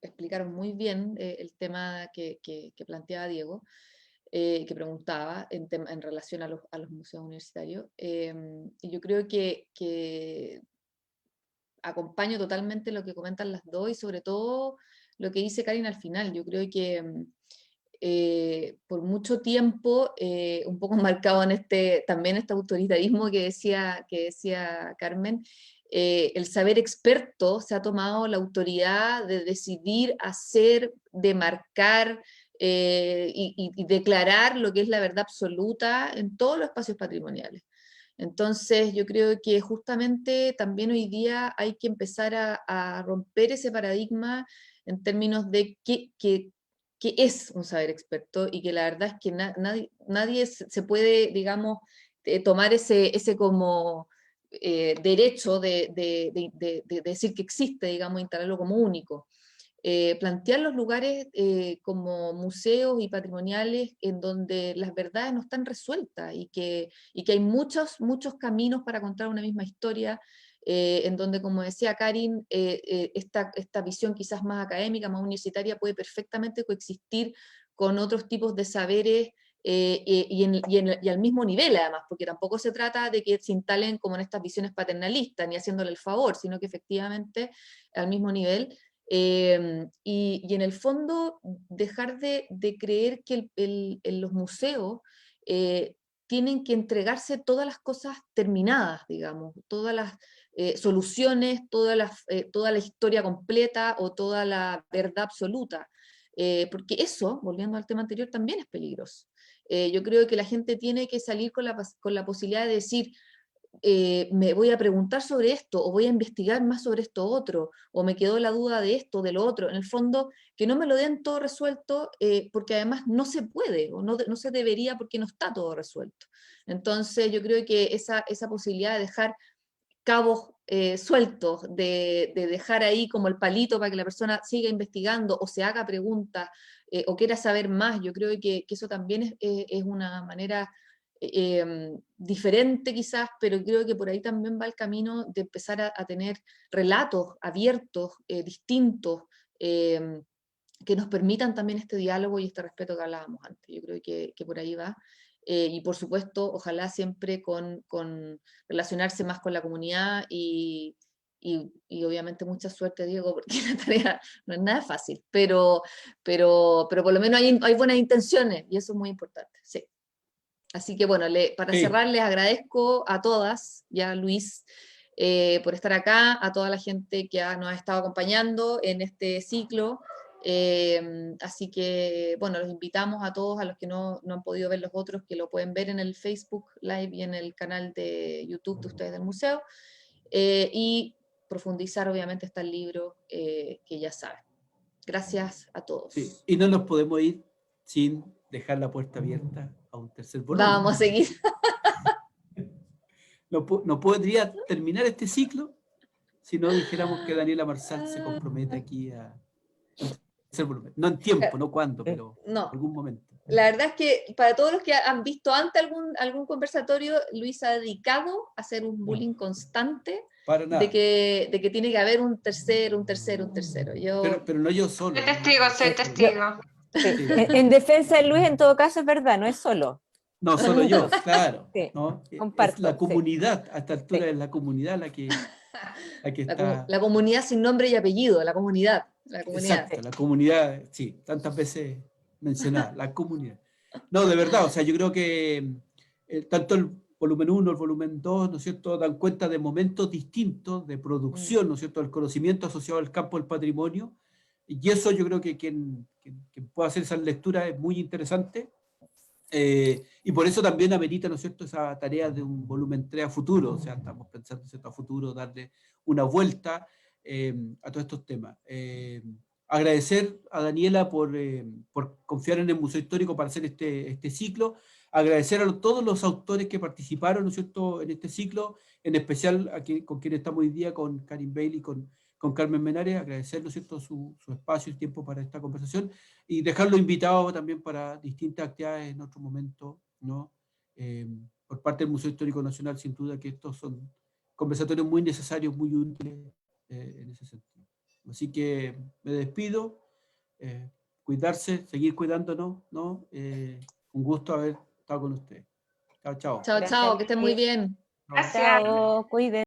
explicaron muy bien el tema que planteaba Diego, que preguntaba en relación a los museos universitarios. Y yo creo que acompaño totalmente lo que comentan las dos y sobre todo lo que dice Karin al final. Yo creo que por mucho tiempo, un poco marcado en también este autoritarismo que decía Carmen, el saber experto se ha tomado la autoridad de decidir, hacer, de marcar y declarar lo que es la verdad absoluta en todos los espacios patrimoniales. Entonces, yo creo que justamente también hoy día hay que empezar a romper ese paradigma en términos de qué es un saber experto y que la verdad es que nadie se puede, digamos, tomar ese como derecho de decir que existe, digamos, instalarlo como único. Plantear los lugares como museos y patrimoniales en donde las verdades no están resueltas y que hay muchos caminos para contar una misma historia, en donde, como decía Karin, esta visión quizás más académica, más universitaria, puede perfectamente coexistir con otros tipos de saberes y al mismo nivel además, porque tampoco se trata de que se instalen como en estas visiones paternalistas, ni haciéndole el favor, sino que efectivamente al mismo nivel. Y en el fondo dejar de creer que los museos tienen que entregarse todas las cosas terminadas, digamos, todas las soluciones, toda la historia completa o toda la verdad absoluta. Porque eso, volviendo al tema anterior, también es peligroso. Yo creo que la gente tiene que salir con la posibilidad de decir, me voy a preguntar sobre esto, o voy a investigar más sobre esto otro, o me quedó la duda de esto, de lo otro. En el fondo, que no me lo den todo resuelto, porque además no se puede, o no se debería porque no está todo resuelto. Entonces, yo creo que esa posibilidad de dejar cabos sueltos, de dejar ahí como el palito para que la persona siga investigando, o se haga preguntas, o quiera saber más, yo creo que eso también es una manera diferente quizás, pero creo que por ahí también va el camino de empezar a tener relatos abiertos, distintos, que nos permitan también este diálogo y este respeto que hablábamos antes. Yo creo que por ahí va. Y por supuesto, ojalá siempre con relacionarse más con la comunidad y obviamente mucha suerte, Diego, porque la tarea no es nada fácil, pero por lo menos hay buenas intenciones y eso es muy importante, sí. Así que bueno, para cerrar les agradezco a todas, ya Luis, por estar acá, a toda la gente que nos ha estado acompañando en este ciclo. Así que bueno, los invitamos a todos, a los que no han podido ver los otros, que lo pueden ver en el Facebook Live y en el canal de YouTube de ustedes del museo. Y profundizar, obviamente, está el libro que ya saben. Gracias a todos. Sí, y no nos podemos ir sin dejar la puerta abierta a un tercer volumen. Vamos a seguir. No podría terminar este ciclo si no dijéramos que Daniela Marsal se compromete aquí a tercer volumen. No en tiempo, no cuándo, pero no. en algún momento. La verdad es que para todos los que han visto antes algún conversatorio, Luis ha dedicado a hacer un bullying constante de que tiene que haber un tercero. Pero no yo solo. Soy testigo. Sí. En defensa de Luis, en todo caso, es verdad, no es solo. No, solo yo, claro. Sí, ¿no? comparto, es la comunidad, a esta altura Sí. es la comunidad la que está... La comunidad sin nombre y apellido, la comunidad. Exacto, la comunidad, sí, tantas veces mencionada, la comunidad. No, de verdad, o sea, yo creo que tanto el volumen 1, el volumen 2, ¿no es cierto?, dan cuenta de momentos distintos de producción, ¿no es cierto?, del conocimiento asociado al campo del patrimonio, y eso yo creo que quien pueda hacer esa lectura es muy interesante, y por eso también amerita, ¿no es cierto?, esa tarea de un volumen 3 a futuro, o sea, estamos pensando, ¿cierto?, a futuro, darle una vuelta a todos estos temas. Agradecer a Daniela por confiar en el Museo Histórico para hacer este ciclo, agradecer a todos los autores que participaron, ¿no es cierto?, en este ciclo, en especial con quienes estamos hoy día, con Karin Bailey, con Carmen Menares, agradecer, ¿no es cierto?, su espacio y tiempo para esta conversación, y dejarlo invitado también para distintas actividades en otro momento, ¿no? Por parte del Museo Histórico Nacional, sin duda que estos son conversatorios muy necesarios, muy útiles en ese sentido. Así que me despido, cuidarse, seguir cuidándonos, ¿no? Un gusto haber estado con ustedes. Chao, chao. Chao, que estén muy bien. Gracias. Chao, cuídense.